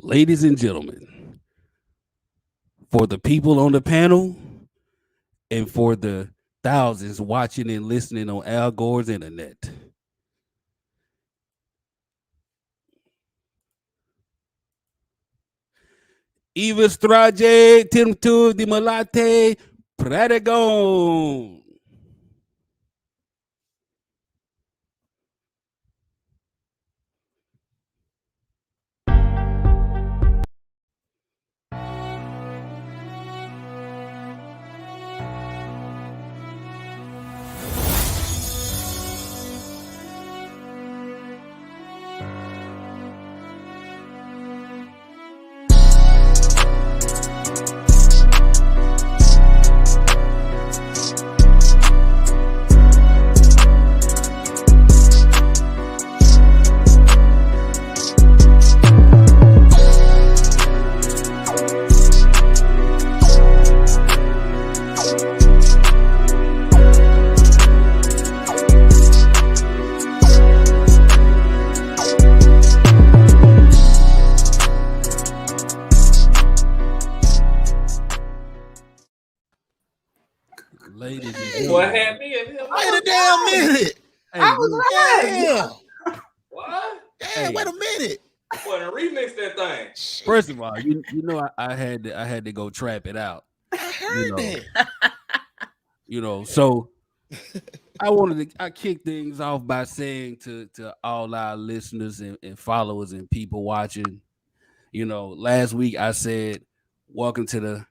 Ladies and gentlemen, for the people on the panel and for the thousands watching and listening on Al Gore's internet. Eva Strage, Timtu di Malate, Pradagon. Ladies and gentlemen. What had me in here? Wait a damn minute. I was right. What? Damn, wait a minute. Boy, to remix that thing. First of all, you know I had to go trap it out. I heard that. So I kick things off by saying to all our listeners and followers and people watching, last week I said, welcome to the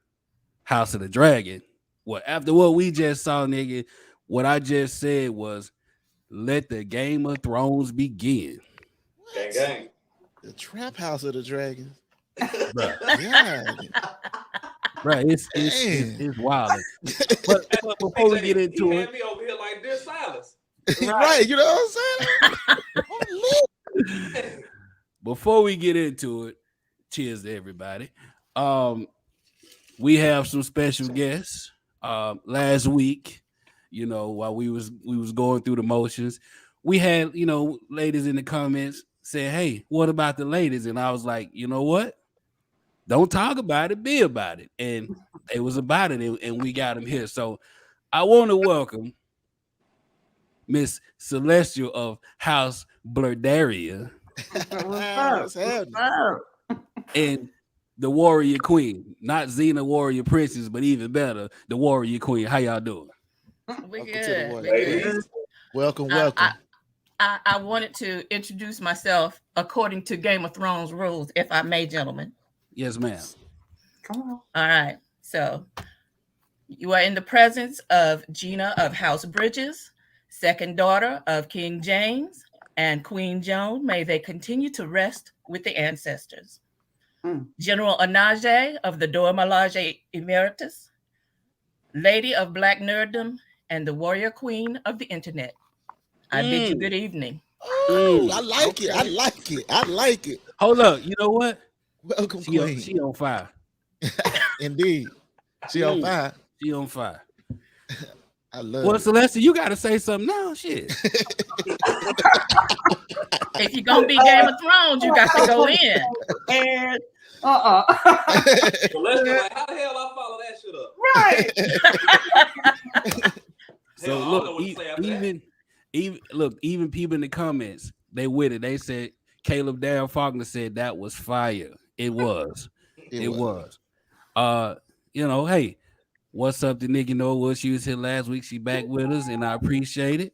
House of the Dragon. Well, after what we just saw, nigga, what I just said was, let the Game of Thrones begin. Gang, gang. The Trap House of the Dragon. Bruh. God. Right, it's wild. But before we get into it, me over here like this, Silas. Right, you know what I'm saying? Before we get into it, cheers to everybody. We have some special guests. Last week, while we was going through the motions, we had ladies in the comments saying, "Hey, what about the ladies?" And I was like, you know what? Don't talk about it, be about it. And it was about it, and we got them here. So I want to welcome Miss Celestial of House Blerdaria What's happening? and the Warrior Queen, not Xena Warrior Princess, but even better, the Warrior Queen. How y'all doing? We Welcome to the good. Warrior We Queen. good. Welcome, welcome. I wanted to introduce myself according to Game of Thrones rules, if I may, gentlemen. Yes, ma'am. Come on. All right. So you are in the presence of Gina of House Bridges, second daughter of King James and Queen Joan. May they continue to rest with the ancestors. General Anage of the Dora Milaje Emeritus, Lady of Black Nerddom, and the Warrior Queen of the Internet. I bid you good evening. Oh, I like it. I like it. I like it. Hold up. You know what? Welcome, She Queen. on fire. Indeed. She on fire. She on fire. I love Well, it. Celeste, you got to say something now. Shit. If you're going to be Game of Thrones, you got to go in. And So let's go, like, how the hell I follow that shit up? right. So Hell, I don't know look, what to say after that. even people in the comments, they with it. They said Caleb Darren Faulkner said that was fire. It was. It was. Hey, what's up to Nikki Norwood? She was here last week. She back with us, and I appreciate it.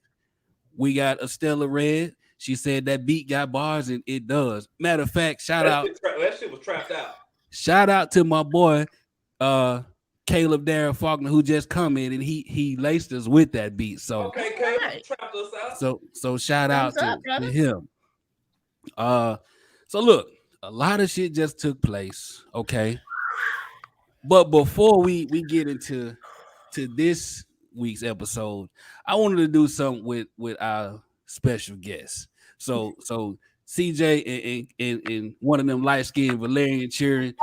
We got Estella Red. She said that beat got bars, and it does. Matter of fact, That shit was trapped out. shout out to my boy, Caleb Darren Faulkner, who just come in and he laced us with that beat. So Okay, Caleb, Right. trapped us out. so shout out Thumbs up, to brother. him. So look, a lot of shit just took place. Okay. But before we get into this week's episode, I wanted to do something with our special guests. So CJ and one of them light-skinned Valerian cheering,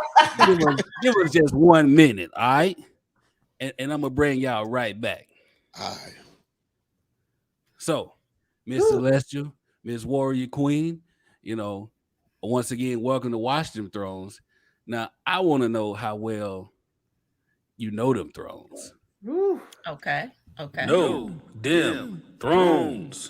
give us just 1 minute, all right? And I'm gonna bring y'all right back. All right. So, Miss Celestial, Miss Warrior Queen, once again, welcome to Watch Them Thrones. Now, I want to know how well you know them thrones. Woo. Okay. Know them thrones.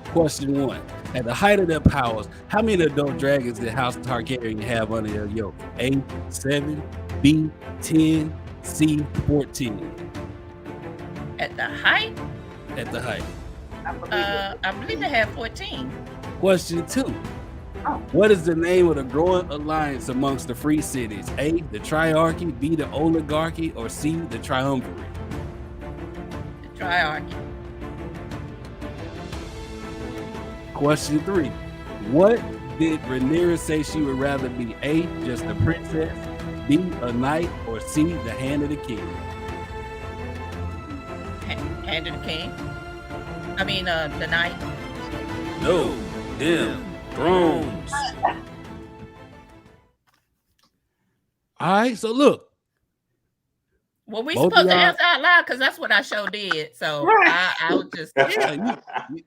Question 1. At the height of their powers, how many adult dragons did House Targaryen have under their yoke? A, 7, B, 10, C, 14. At the height, At the height. I believe they have 14. Question 2. Oh. What is the name of the growing alliance amongst the free cities? A, the Triarchy, B, the Oligarchy, or C, the Triumvirate? The Triarchy. Question 3. What did Rhaenyra say she would rather be? A, just a princess, B, a knight, or C, the hand of the king? Hand of the king. I mean, the knight. No, them thrones. All right, so look. Well, we Both of supposed to y'all- answer out loud because that's what I sure did. So Right. I was just Yeah,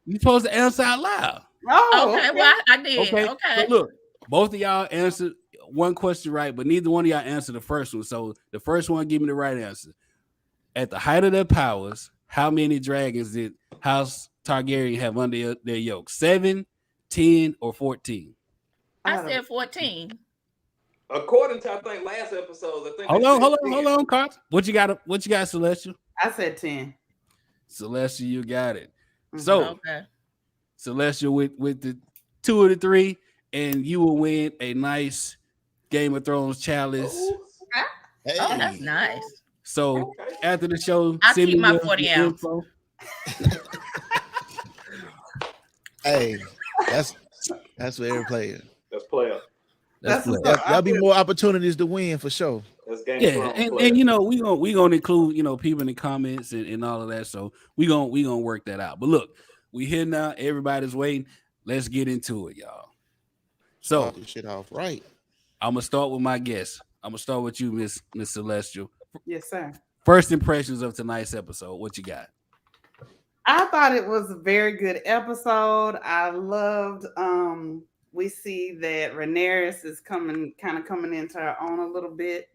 you supposed to answer out loud. Oh, okay. Well, I did. Okay. Okay. So look, both of y'all answered one question right, but neither one of y'all answered the first one. So the first one, give me the right answer. At the height of their powers, how many dragons did House Targaryen have under their yoke? 7, 10, or 14? I said 14. According to I think last episode, I think. Hold they on, said 10. Carl. What you got, Celestial? I said 10. Celestial, you got it. Mhm. So Okay. Celestial with the 2 of the 3, and you will win a nice Game of Thrones chalice. Ooh, Hey, Oh, that's nice. So okay. after the show, I'll send keep me my your 40 ounce. info. hey, that's what every player. That's player. That's what's play. up. There'll be more opportunities to win for sure. That's Game of Yeah, Thrones player. and you know we gonna include people in the comments and all of that. So we gonna work that out. But look, we here now. Everybody's waiting. Let's get into it, y'all. So Start this shit off right. I'm gonna start with my guess. I'm gonna start with you, Miss Celestial. Yes, sir. First impressions of tonight's episode. What you got? I thought it was a very good episode. I loved we see that Rhaenyra is coming into her own a little bit.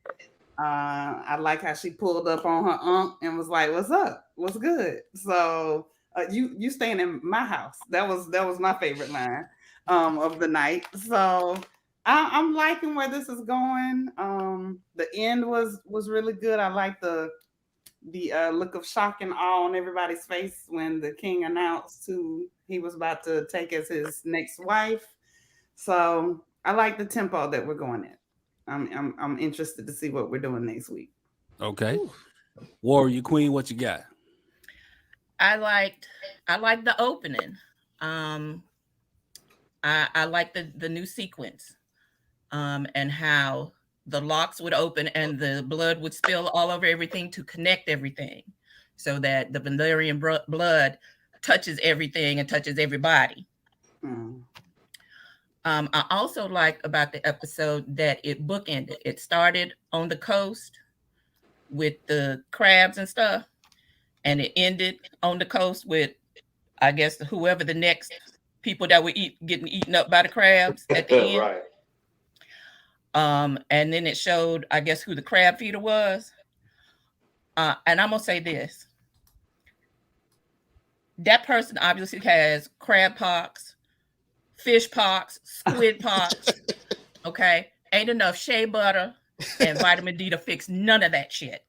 I like how she pulled up on her aunt and was like, "What's up? What's good?" So you staying in my house. That was my favorite line of the night. So I'm liking where this is going. The end was really good. I like the look of shock and awe on everybody's face when the king announced who he was about to take as his next wife. So I like the tempo that we're going at. I'm interested to see what we're doing next week. Okay, Warrior Queen, what you got? I liked the opening. I like the new sequence, and how the locks would open and the blood would spill all over everything to connect everything, so that the Valyrian blood touches everything and touches everybody. Mm. I also liked about the episode that it bookended. It started on the coast with the crabs and stuff, and it ended on the coast with, I guess, whoever the next people that were getting eaten up by the crabs at the end. Right. And then it showed, I guess, who the crab feeder was. And I'm gonna say this: that person obviously has crab pox, fish pox, squid pox. Okay, ain't enough shea butter and vitamin D to fix none of that shit.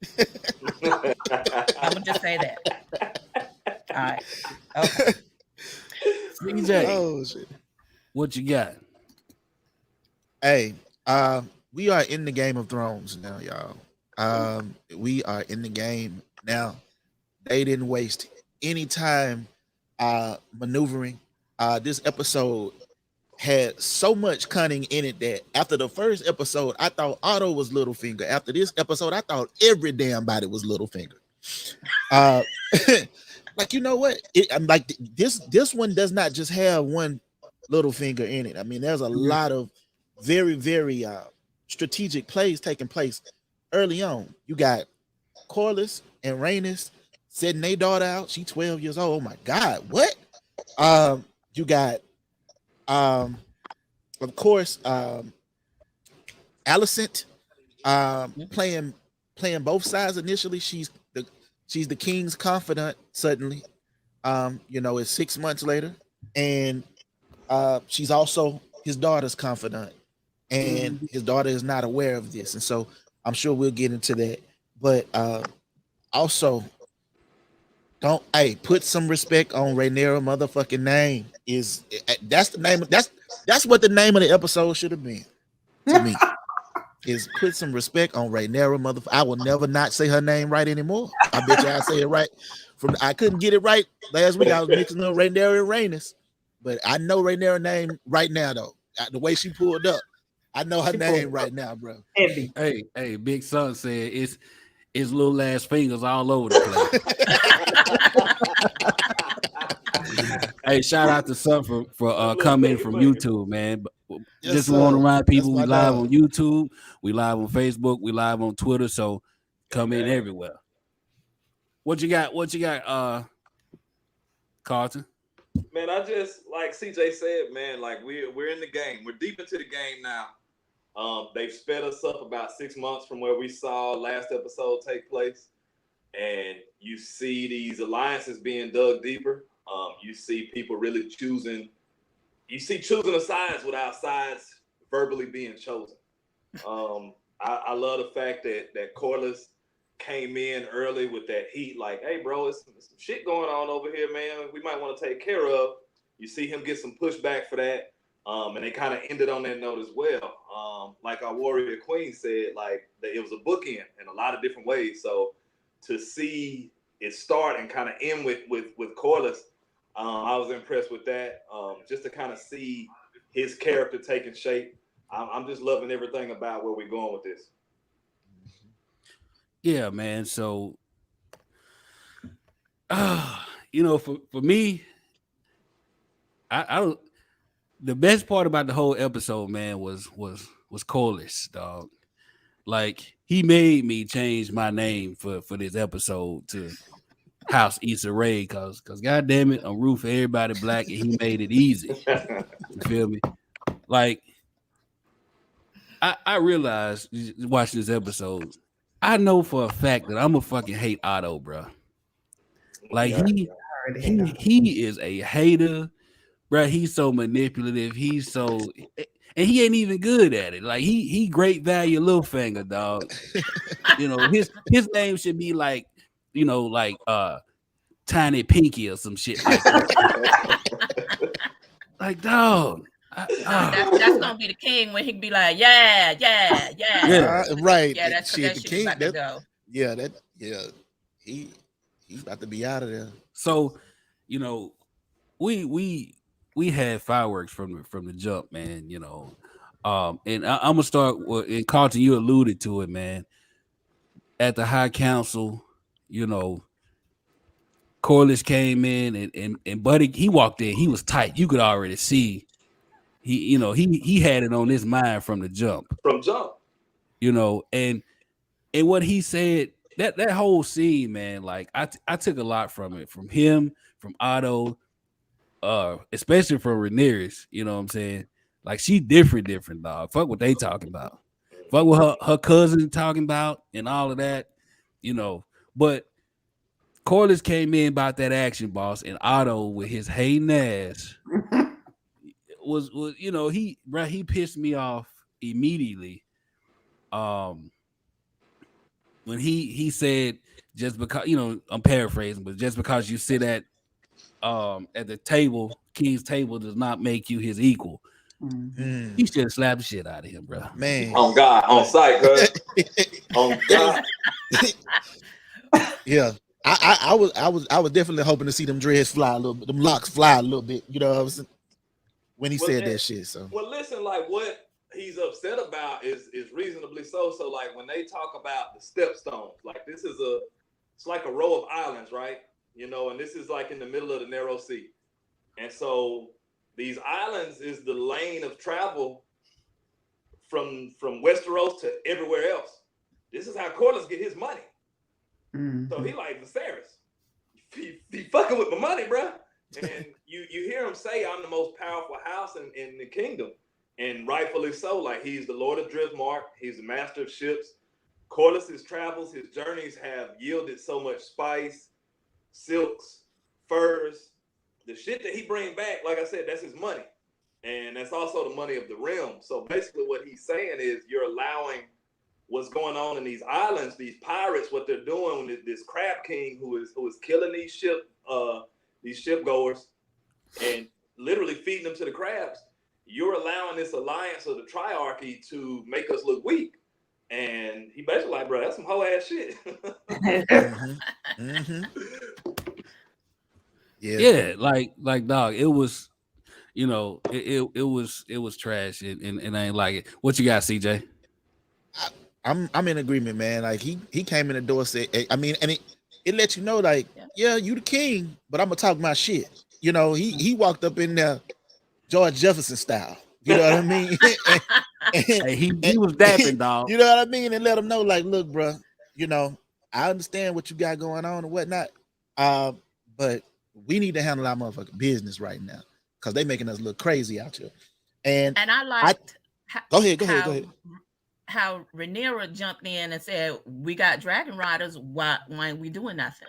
I'm gonna just say that. All right. Okay. CJ, Oh shit. what you got? Hey, we are in the Game of Thrones now, y'all. We are in the game now. They didn't waste any time maneuvering. This episode had so much cunning in it that after the first episode, I thought Otto was Littlefinger. After this episode, I thought every damn body was Littlefinger. Like, you know what? I'm like, this one does not just have one Littlefinger in it. I mean, there's a lot of very, very strategic plays taking place early on. You got Corlys and Rhaenys setting their daughter out. She's 12 years old. Oh my God, what? You got, of course, Alicent playing both sides initially. She's the king's confidant suddenly. It's 6 months later, and she's also his daughter's confidant, and his daughter is not aware of this, and so I'm sure we'll get into that. But also, put some respect on Rhaenyra motherfucking name. That's the name? That's what the name of the episode should have been to me. Is put some respect on Rhaenyra motherfucker. I will never not say her name right anymore. I bet you I say it right. I couldn't get it right last week. I was mixing up Rhaenyra and Rhaenys, but I know Rhaenyra's name right now though. The way she pulled up, I know her name right now, bro. Hey, Big Son said it's little ass fingers all over the place. Hey, shout out to Son for coming from YouTube, man. Yes, just sir. want to remind people That's we my live dog. on YouTube, we live on Facebook, we live on Twitter, so come in everywhere. What you got, Carlton? Man, I just like CJ said, man, like we're in the game. We're deep into the game now. They've sped us up about 6 months from where we saw last episode take place. And you see these alliances being dug deeper. You see people really choosing the sides without sides verbally being chosen. I love the fact that Corlys came in early with that heat, like, hey, bro, it's some shit going on over here, man. We might want to take care of. You see him get some pushback for that. And they kind of ended on that note as well. Like our warrior queen said, like it was a bookend in a lot of different ways. So to see it start and kind of end with Corlys, I was impressed with that. Just to kind of see his character taking shape. I'm just loving everything about where we're going with this. Yeah, man. So, for me, I don't. The best part about the whole episode, man, was Corlys, dog. Like he made me change my name for this episode to House Issa Rae, cause God damn it, I'm rooting for everybody black, and he made it easy. You feel me? Like I realized watching this episode, I know for a fact that I'm gonna fucking hate Otto, bro. Like he is a hater, bro. He's so manipulative. And he ain't even good at it. Like he great value Littlefinger, dog. His name should be like, Tiny Pinky or some shit like that. Like, dog. That's gonna be the king when he be like, yeah. Right. Yeah, that's shit. The king. about to go. He's about to be out of there. So, we had fireworks from the jump, man. And I'm gonna start. And Carlton, you alluded to it, man. At the High Council, Corlys came in and Buddy, he walked in. He was tight. You could already see. He had it on his mind from the jump. And what he said, that whole scene, man, like I took a lot from it, from him, from Otto, especially from Rhaenyra. You know what I'm saying? Like she different, dog. Fuck what they talking about. Fuck what her cousin talking about and all of that, But Corlys came in about that action, boss, and Otto with his hating ass was he pissed me off immediately. When he said, just because, I'm paraphrasing, but just because you sit at the table, king's table, does not make you his equal. Mm. He should have slapped the shit out of him, bro. Man. On God, on sight, bro. On God. Yeah. I was definitely hoping to see them dreads fly a little bit, them locks fly a little bit, when he said that shit. So well, listen, like what he's upset about is reasonably so. So like when they talk about the stepstones, like it's like a row of islands, right? And this is like in the middle of the narrow sea. And so these islands is the lane of travel from Westeros to everywhere else. This is how Corlys get his money. So he like Viserys. He fucking with my money, bro. And you hear him say, "I'm the most powerful house in the kingdom," and rightfully so. Like, he's the Lord of Driftmark. He's the master of ships. Corlys' travels, his journeys have yielded so much spice, silks, furs. The shit that he bring back, like I said, that's his money. And that's also the money of the realm. So basically what he's saying is you're allowing what's going on in these islands, these pirates, what they're doing with this crab king who is killing these shipgoers and literally feeding them to the crabs. You're allowing this alliance of the triarchy to make us look weak. And he basically like, bro, that's some whole ass shit. Yeah, like dog, it was, you know, it was trash, and I ain't like it. What you got, CJ? I'm in agreement, man. Like he came in the door, said, I mean, and it lets you know, like, yeah, you the king, but I'm gonna talk my shit. You know, he walked up in there George Jefferson style. You know what I mean? Hey, he was dapping, dog. You know what I mean? And let him know, like, look, bro, you know, I understand what you got going on and whatnot, but we need to handle our motherfucking business right now because they making us look crazy out here. And I liked. Go ahead. How Rhaenyra jumped in and said, "We got dragon riders. Why ain't we doing nothing?"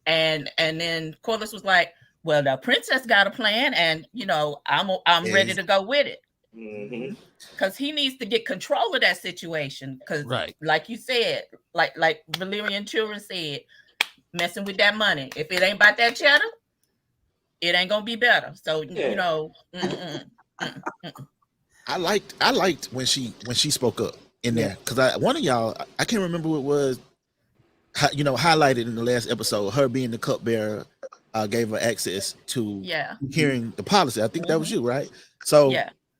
And then Corlys was like, "Well, the princess got a plan, and you know, I'm ready to go with it." Because he needs to get control of that situation. Because, like you said, like Valyrian children said, messing with that money. If it ain't about that cheddar, it ain't gonna be better. So you know, I liked when she spoke up in there because one of y'all, I can't remember what it was, you know, highlighted in the last episode. Her being the cupbearer gave her access to hearing the policy. I think that was you, right? So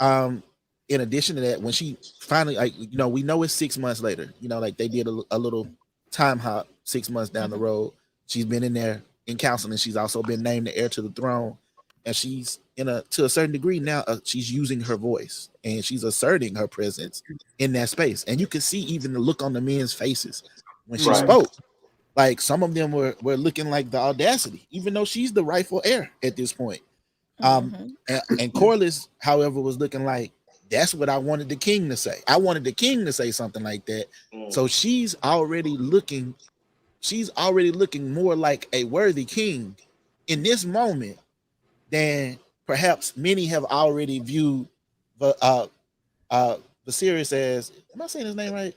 in addition to that, when she finally, like, you know, we know it's 6 months later. You know, like they did a little time hop 6 months down the road. She's been in there in counseling. She's also been named the heir to the throne, and she's to a certain degree now. She's using her voice and she's asserting her presence in that space. And you can see even the look on the men's faces when she spoke. Like some of them were looking like the audacity, even though she's the rightful heir at this point. And Corlys, however, was looking like, that's what I wanted the king to say. I wanted the king to say something like that. So she's already looking more like a worthy king in this moment than perhaps many have already viewed Viserys as. Am I saying his name right?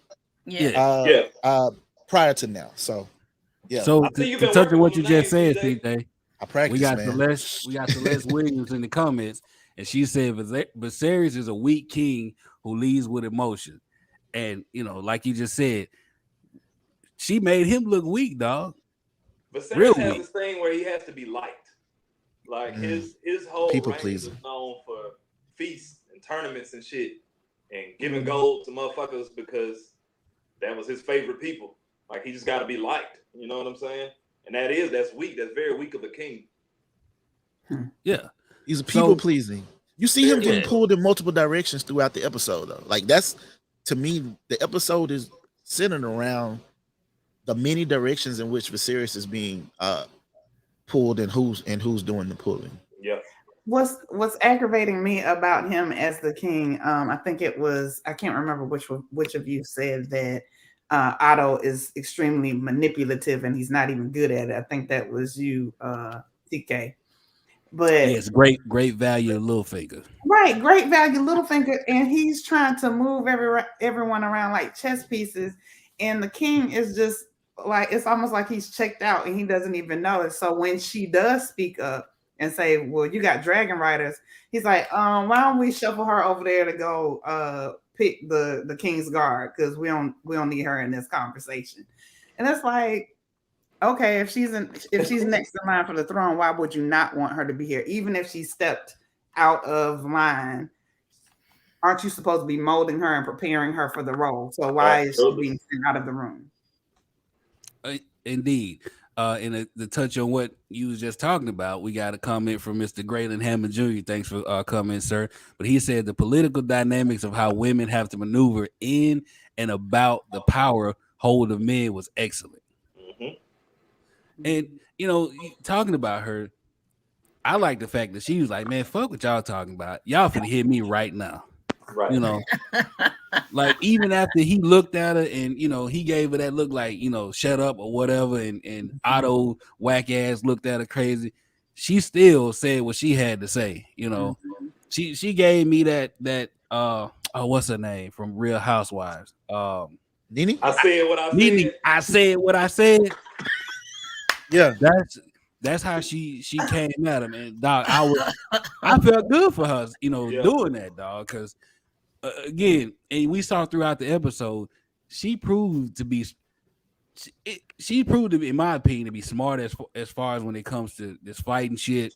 Prior to now. So So to touch on what you just said, CJ, I practice. We got Celeste Williams in the comments, and she said Viserys is a weak king who leads with emotion. And you know, like you just said, she made him look weak, dog. Viserys has this thing where he has to be liked. Like his whole people rank pleaser is known for feasts and tournaments and shit, and giving gold to motherfuckers because that was his favorite people. Like he just got to be liked. You know what I'm saying? And that's weak. That's very weak of a king. Yeah, he's a people pleasing. You see him getting pulled in multiple directions throughout the episode, though. Like that's, to me, the episode is centered around the many directions in which Viserys is being pulled and who's doing the pulling. Yeah. What's aggravating me about him as the king, I think it was, I can't remember which of you said that Otto is extremely manipulative and he's not even good at it. I think that was you, TK. But it's great value Littlefinger. Right, great value Littlefinger, and he's trying to move everyone around like chess pieces, and the king is just like, it's almost like he's checked out and he doesn't even know it. So when she does speak up and say, "Well, you got dragon riders," he's like, "Why don't we shuffle her over there to go pick the king's guard, because we don't need her in this conversation." And it's like, okay, if she's next in line for the throne, why would you not want her to be here? Even if she stepped out of line, aren't you supposed to be molding her and preparing her for the role? So why is she being sent out of the room? Indeed. And to touch on what you was just talking about, we got a comment from Mr. Graylin Hammond Jr. Thanks for coming, sir. But he said the political dynamics of how women have to maneuver in and about the power hold of men was excellent. And, you know, talking about her, I like the fact that she was like, man, fuck what y'all talking about. Y'all finna hear me right now. Right. You know, like even after he looked at her and he gave her that look like shut up or whatever, and Otto whack ass looked at her crazy. She still said what she had to say. She gave me that what's her name from Real Housewives? Nene? I said what I said. Nene, I said what I said. Yeah. That's how she came at him, and dog, I felt good for her, doing that, dog, because again, and we saw throughout the episode, she proved to be, in my opinion, to be smart as far as when it comes to this fighting shit,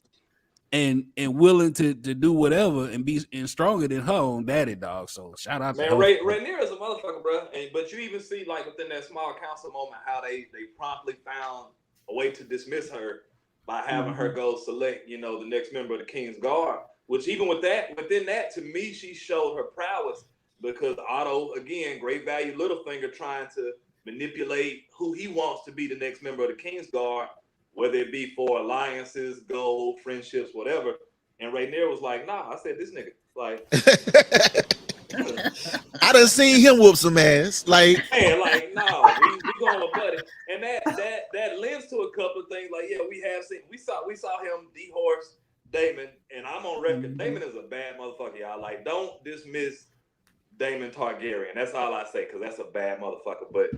and willing to do whatever and be stronger than her own daddy, dog. So shout out to her. Rhaenyra is a motherfucker, bro. But you even see like within that small council moment how they promptly found a way to dismiss her by having her go select, the next member of the King's Guard. Which even within that, to me, she showed her prowess because Otto, again, great value Littlefinger, trying to manipulate who he wants to be the next member of the King's Guard, whether it be for alliances, gold, friendships, whatever. And Rhaenyra was like, nah, I said this nigga. Like, I done seen him whoop some ass. Like, man, like, no, we going with buddy. And that lends to a couple of things. Like, yeah, we saw him dehorse Daemon, and I'm on record. Daemon is a bad motherfucker, y'all. Like, don't dismiss Daemon Targaryen. That's all I say, because that's a bad motherfucker. But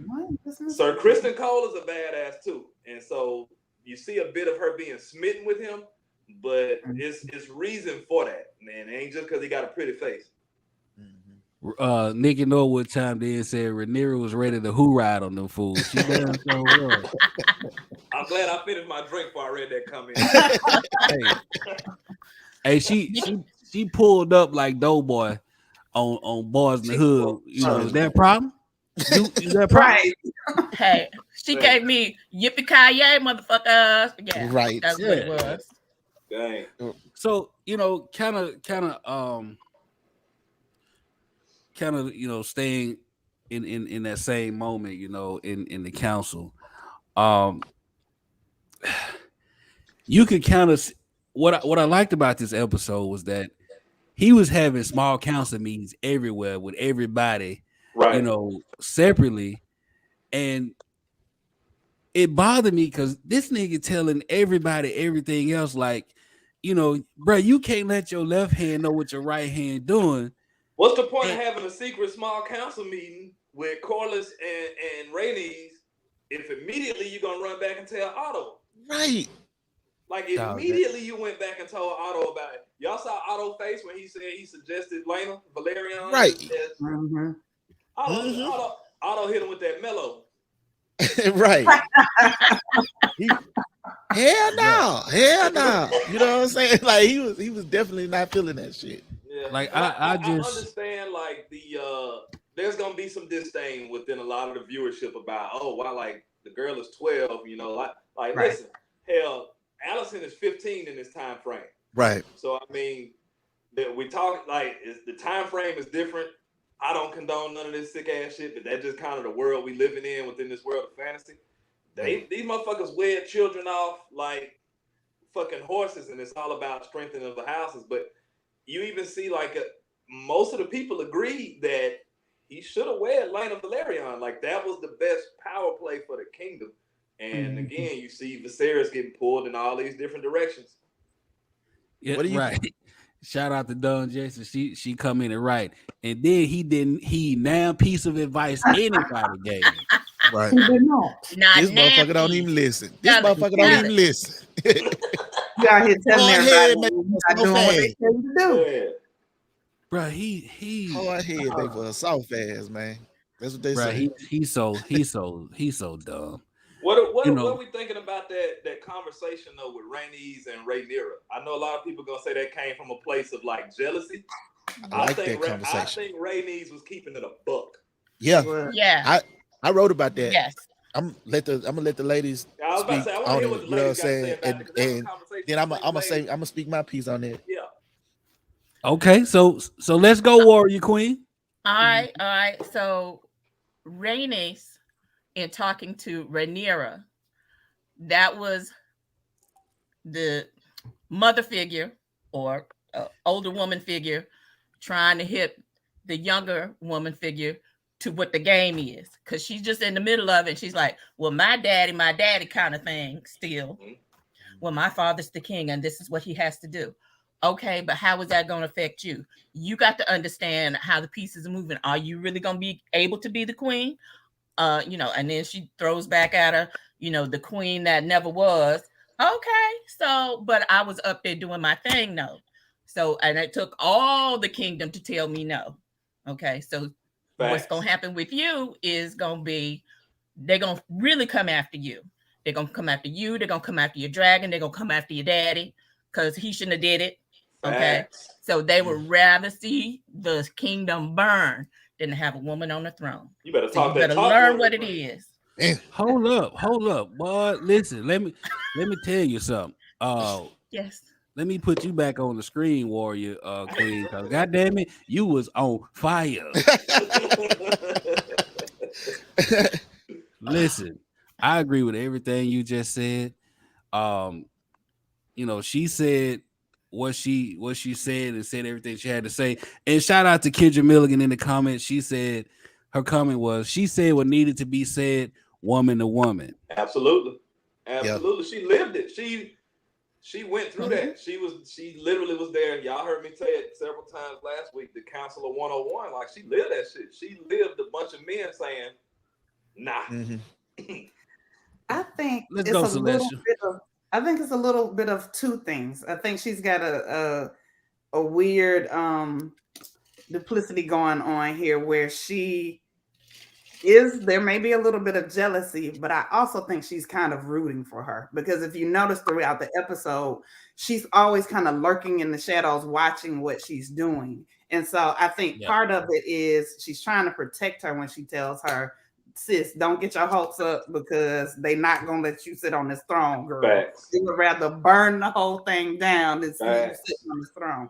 Sir Kristen Cole is a badass too, and so you see a bit of her being smitten with him, but it's reason for that, man. It ain't just because he got a pretty face. Nikki Norwood chimed in and said Rhaenyra was ready to ride on them fools. She damn so was. I'm glad I finished my drink before I read that comment. Hey, she pulled up like Doughboy on Boys in the Hood. Is that a problem? Is that a problem? Right. Hey, she gave me yippee-ki-yay, motherfuckers. Yeah, right. That's what it was. Dang. So kind of staying in that same moment, in the council. You could kind of what I liked about this episode was that he was having small council meetings everywhere with everybody, right? Separately, and it bothered me because this nigga telling everybody everything else, like, bro, you can't let your left hand know what your right hand doing. What's the point of having a secret small council meeting with Corlys and Rhaenys if immediately you're gonna run back and tell Otto? Right. Like immediately you went back and told Otto about it. Y'all saw Otto's face when he said he suggested Lena Valerian. Right. Otto hit him with that mellow. Right. Hell no. You know what I'm saying? Like he was definitely not feeling that shit. Yeah. Like I just understand like there's gonna be some disdain within a lot of the viewership about why like the girl is 12, like right. Listen, hell, Allison is 15 in this time frame. Right. So I mean that we talk like the time frame is different. I don't condone none of this sick ass shit, but that's just kind of the world we living in within this world of fantasy. These motherfuckers wed children off like fucking horses, and it's all about strengthening of the houses. But you even see like most of the people agreed that he should have wed Lena Valerian. Like that was the best power play for the kingdom. And again, you see Viserys getting pulled in all these different directions. Yeah, right. Shout out to Don Jason. She come in and right. And then he now piece of advice anybody gave him. Right. This motherfucker don't even listen. This motherfucker don't even listen. You out here telling everybody not doing what they tell you to do. Yeah. Bro, he go ahead, they for a soft ass, man. That's what they say. He's so dumb. What are we thinking about that conversation though with Rhaenys and Rhaenyra? I know a lot of people gonna say that came from a place of like jealousy. I think that conversation. I think Rhaenys was keeping it a buck. Yeah. Yeah. I wrote about that. Yes. I'm gonna let the ladies I was about to say, I want to hear what the ladies got to say about it. And then I'm gonna speak my piece on that. Yeah. Okay, so let's go, Warrior Queen. All right. So Rhaenys, in talking to Rhaenyra, that was mother figure or older woman figure trying to hit the younger woman figure to what the game is, because she's just in the middle of it. She's like, well, my daddy kind of thing still. Well, my father's the king and this is what he has to do. Okay, but how is that going to affect you? You got to understand how the pieces are moving. Are you really going to be able to be the queen? And then she throws back at her, the queen that never was. Okay, so, but I was up there doing my thing, no. So, and it took all the kingdom to tell me no. Okay, so what's going to happen with you is going to be, they're going to really come after you. They're going to come after you. They're going to come after your dragon. They're going to come after your daddy because he shouldn't have did it. Okay, so they would rather see the kingdom burn than to have a woman on the throne. You better talk. You better learn what it is. Hold up, boy. Listen, let me tell you something. Yes. Let me put you back on the screen, warrior queen. Because goddamn it, you was on fire. Listen, I agree with everything you just said. She said what she said and said everything she had to say. And shout out to Kendra Milligan in the comments. She said her comment was, she said what needed to be said, woman to woman. Absolutely. Yep. She lived it. She went through that. She literally was there. Y'all heard me say it several times last week. The Counselor 101, like she lived that shit. She lived a bunch of men saying, nah. I think Let's go, Celestia. I think it's a little bit of two things. I think she's got a weird duplicity going on here where there may be a little bit of jealousy, but I also think she's kind of rooting for her, because if you notice throughout the episode, she's always kind of lurking in the shadows, watching what she's doing. And so I think part of it is she's trying to protect her when she tells her, sis, don't get your hopes up because they're not going to let you sit on this throne, girl. Facts. They would rather burn the whole thing down than see you sitting on this throne.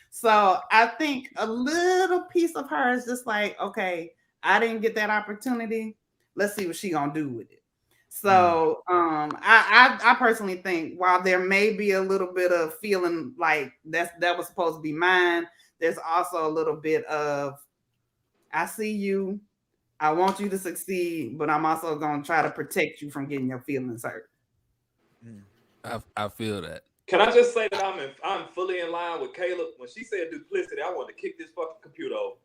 So I think a little piece of her is just like, okay, I didn't get that opportunity. Let's see what she's going to do with it. So I personally think while there may be a little bit of feeling like that was supposed to be mine, there's also a little bit of, I see you, I want you to succeed, but I'm also going to try to protect you from getting your feelings hurt. I feel that. Can I just say that I'm fully in line with Caleb? When she said duplicity, I wanted to kick this fucking computer over.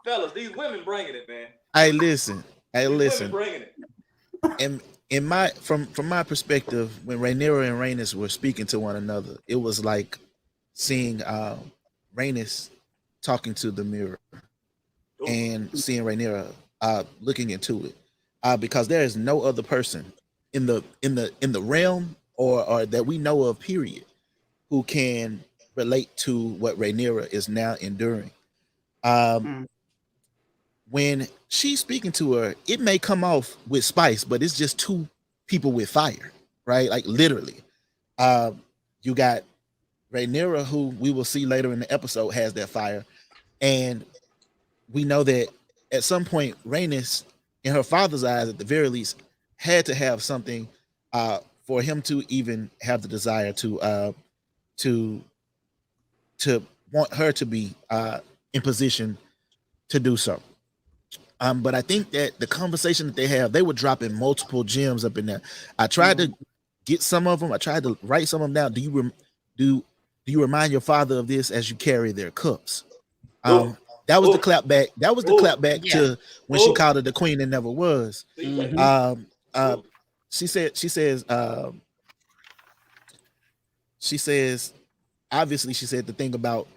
Fellas, these women bringing it, man. Hey, listen. Bringing it. And from my perspective, when Rhaenyra and Rhaenys were speaking to one another, it was like seeing Rhaenys talking to the mirror and seeing Rhaenyra looking into it, because there is no other person in the realm or that we know of, period, who can relate to what Rhaenyra is now enduring. When she's speaking to her, it may come off with spice, but it's just two people with fire, right? Like literally. You got Rhaenyra, who we will see later in the episode, has that fire. And we know that at some point, Rhaenys, in her father's eyes, at the very least, had to have something for him to even have the desire to want her to be in position to do so. But I think that the conversation that they were dropping multiple gems up in there. I tried to get some of them. I tried to write some of them down. Do you remind your father of this as you carry their cups? That was the clap back. That was the clap back to when she called her the queen that never was. She says, obviously, she said the thing about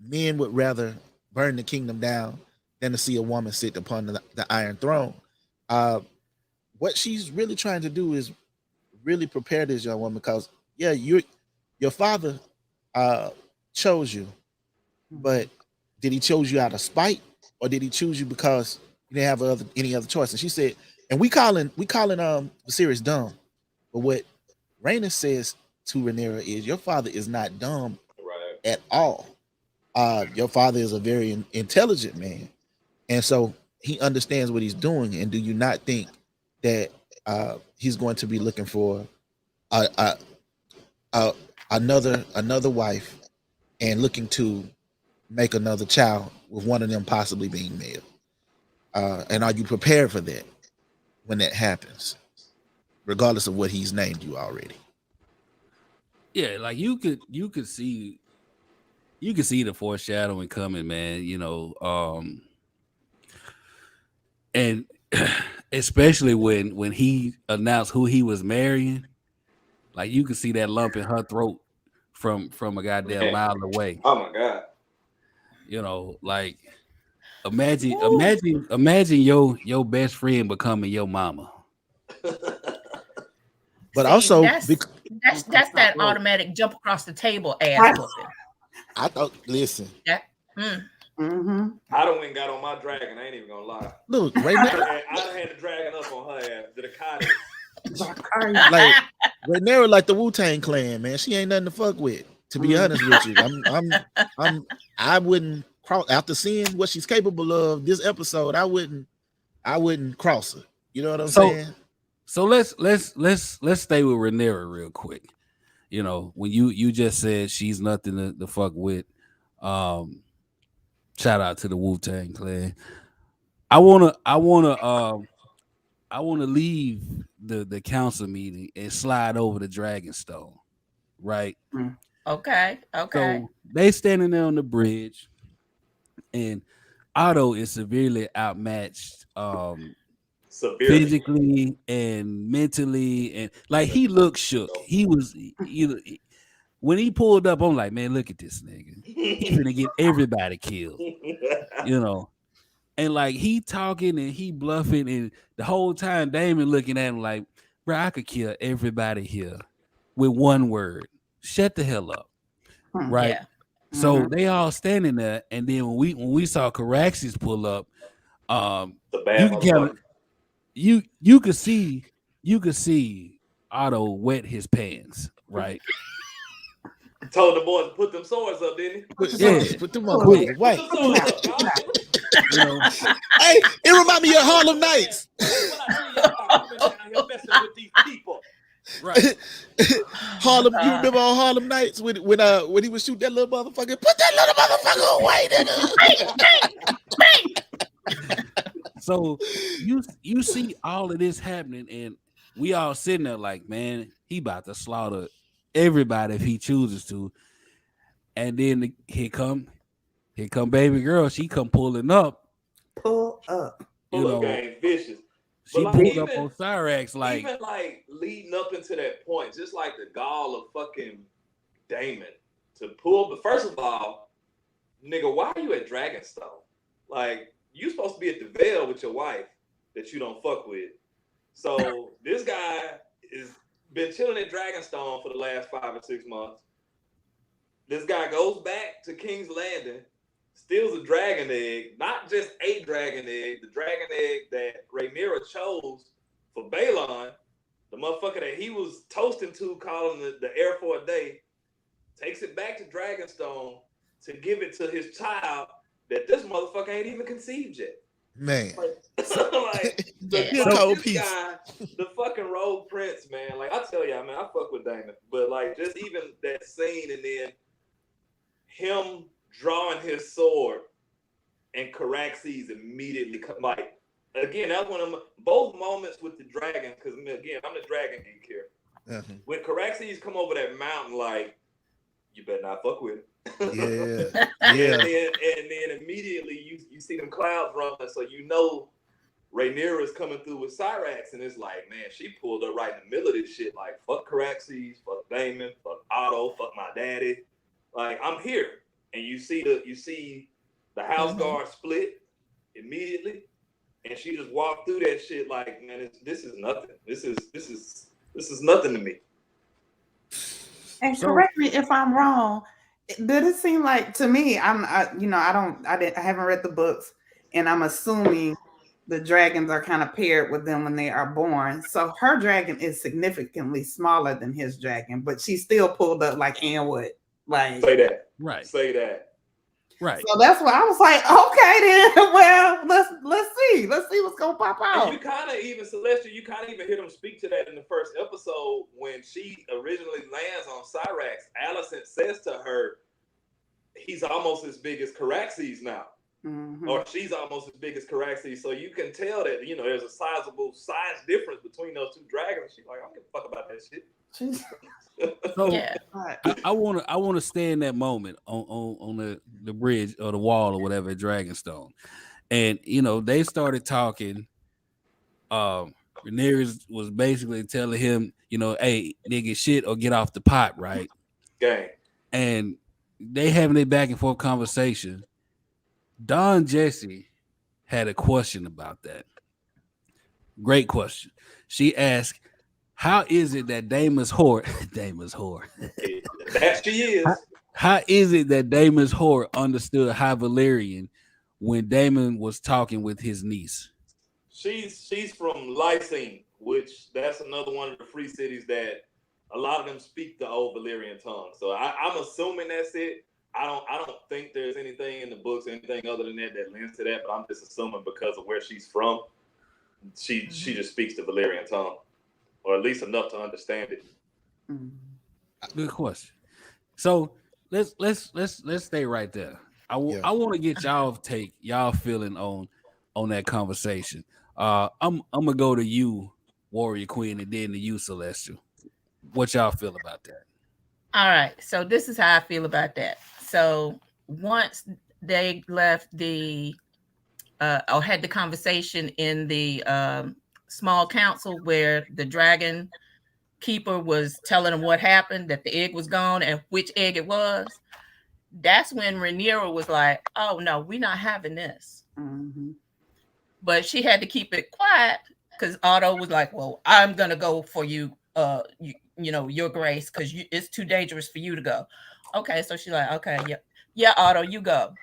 men would rather burn the kingdom down than to see a woman sit upon the Iron Throne. What she's really trying to do is really prepare this young woman, because your father chose you, but did he choose you out of spite, or did he choose you because you didn't have any other choice? And she said, and we calling Viserys dumb, but what Rhaenys says to Rhaenyra is, your father is not dumb at all. Your father is a very intelligent man, and so he understands what he's doing. And do you not think that he's going to be looking for a, another wife and looking to make another child with one of them possibly being male. And are you prepared for that when that happens, regardless of what he's named you already? Yeah, like you could see the foreshadowing coming, man. And especially when he announced who he was marrying, like you could see that lump in her throat from a goddamn mile away. Oh my God. Like imagine your best friend becoming your mama. But also, that's that automatic jump across the table ass whooping. I thought, listen. That, Mm-hmm. I done went and got on my dragon. I ain't even gonna lie. Look, right now, I done had the dragon up on her ass. Did a cottage. like Rhaenyra, like the Wu-Tang Clan, man. She ain't nothing to fuck with. To be honest with you, I wouldn't cross after seeing what she's capable of this episode. I wouldn't cross her. You know what I'm saying? So let's stay with Rhaenyra real quick. When you just said she's nothing to fuck with. Shout out to the Wu-Tang Clan. I wanna leave the council meeting and slide over to Dragonstone, right? Okay. So they standing there on the bridge, and Otto is severely outmatched, physically and mentally, and like he looked shook. He was, when he pulled up, I'm like, man, look at this nigga. He's gonna get everybody killed, And like he talking and he bluffing, and the whole time Daemon looking at him like, bro, I could kill everybody here with one word. Shut the hell up. Right. Yeah. So they all standing there, and then when we saw Caraxes pull up, you could see Otto wet his pants, right? Told the boys to put them swords up, didn't he? Put them up. Wait. Hey, it remind me of Harlem Nights. Right. Harlem, you remember on Harlem Nights when he would shoot that little motherfucker? Put that little motherfucker away, nigga. So you see all of this happening, and we all sitting there like, man, he about to slaughter everybody if he chooses to. And then here come baby girl. She come pulling up. Pull up. Game vicious. She pulled up on Cyrax, like even like leading up into that point, just like the gall of fucking Daemon to pull. But first of all, nigga, why are you at Dragonstone? Like, you supposed to be at the Vale with your wife that you don't fuck with. So this guy is been chilling at Dragonstone for the last 5 or 6 months. This guy goes back to King's Landing, steals a dragon egg, not just a dragon egg, the dragon egg that Rhaenyra chose for Balon, the motherfucker that he was toasting to, calling the heir for a day, takes it back to Dragonstone to give it to his child that this motherfucker ain't even conceived yet. Man. Like this guy, the fucking rogue prince, man. Like, I tell y'all, man, I fuck with Daemon. But like, just even that scene and then him drawing his sword and Caraxes immediately come, like, again, that's one of them, both moments with the dragon, because again, I'm the dragon geek here. Uh-huh. When Caraxes come over that mountain, like, you better not fuck with it. Yeah. And then immediately you see them clouds rumbling, so you know Rhaenyra is coming through with Cyrax, and it's like, man, she pulled up right in the middle of this shit. Like, fuck Caraxes, fuck Daemon, fuck Otto, fuck my daddy. Like, I'm here, and you see the house guard split immediately, and she just walked through that shit like, man, this is nothing. This is nothing to me. And correct me if I'm wrong. Did it seem like to me? I haven't read the books, and I'm assuming the dragons are kind of paired with them when they are born. So her dragon is significantly smaller than his dragon, but she still pulled up like, and what? Like, say that, right? Say that. Right. So that's why I was like, okay, then. Well, let's see what's gonna pop out. And you kind of even Celestial, you kind of even hear them speak to that in the first episode when she originally lands on Cyrax. Alicent says to her, "He's almost as big as Caraxes now." Mm-hmm. Or she's almost as big as Caraxes, so you can tell that there's a sizable size difference between those two dragons. She's like, I don't give a fuck about that shit. So Yeah. I want to stay in that moment on the bridge or the wall or whatever at Dragonstone, and they started talking. Rhaenyra was basically telling him, hey, nigga, shit or get off the pot, right? Gang. And they having a back and forth conversation. Don Jesse had a question about that. Great question. She asked, how is it that Daemon's whore, That she is. How is it that Daemon's whore understood High Valyrian when Daemon was talking with his niece? She's from Lysine, which that's another one of the free cities that a lot of them speak the old Valyrian tongue. So I'm assuming that's it. I don't think there's anything in the books, anything other than that lends to that, but I'm just assuming because of where she's from, she just speaks the Valyrian tongue, or at least enough to understand it. Good question. So let's stay right there. I want to get y'all feeling on that conversation. I'm gonna go to you, Warrior Queen, and then to you, Celestial. What y'all feel about that? All right. So this is how I feel about that. So once they left or had the conversation in the small council where the dragon keeper was telling them what happened, that the egg was gone and which egg it was, that's when Rhaenyra was like, oh, no, we're not having this. Mm-hmm. But she had to keep it quiet because Otto was like, well, I'm going to go for you, your grace, because it's too dangerous for you to go. Okay, so she's like, okay, yeah, Otto, you go.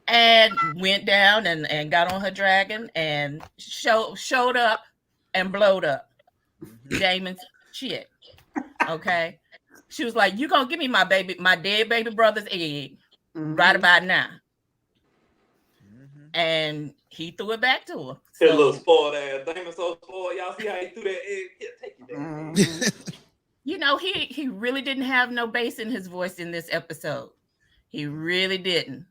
And went down and got on her dragon and showed up and blowed up Daemon's shit. Okay, she was like, you gonna give me my dead baby brother's egg right about now. And he threw it back to her. That little spoiled ass. Daemon's so spoiled. Y'all see how he threw that egg? Yeah, take your damn egg. He really didn't have no bass in his voice in this episode. He really didn't.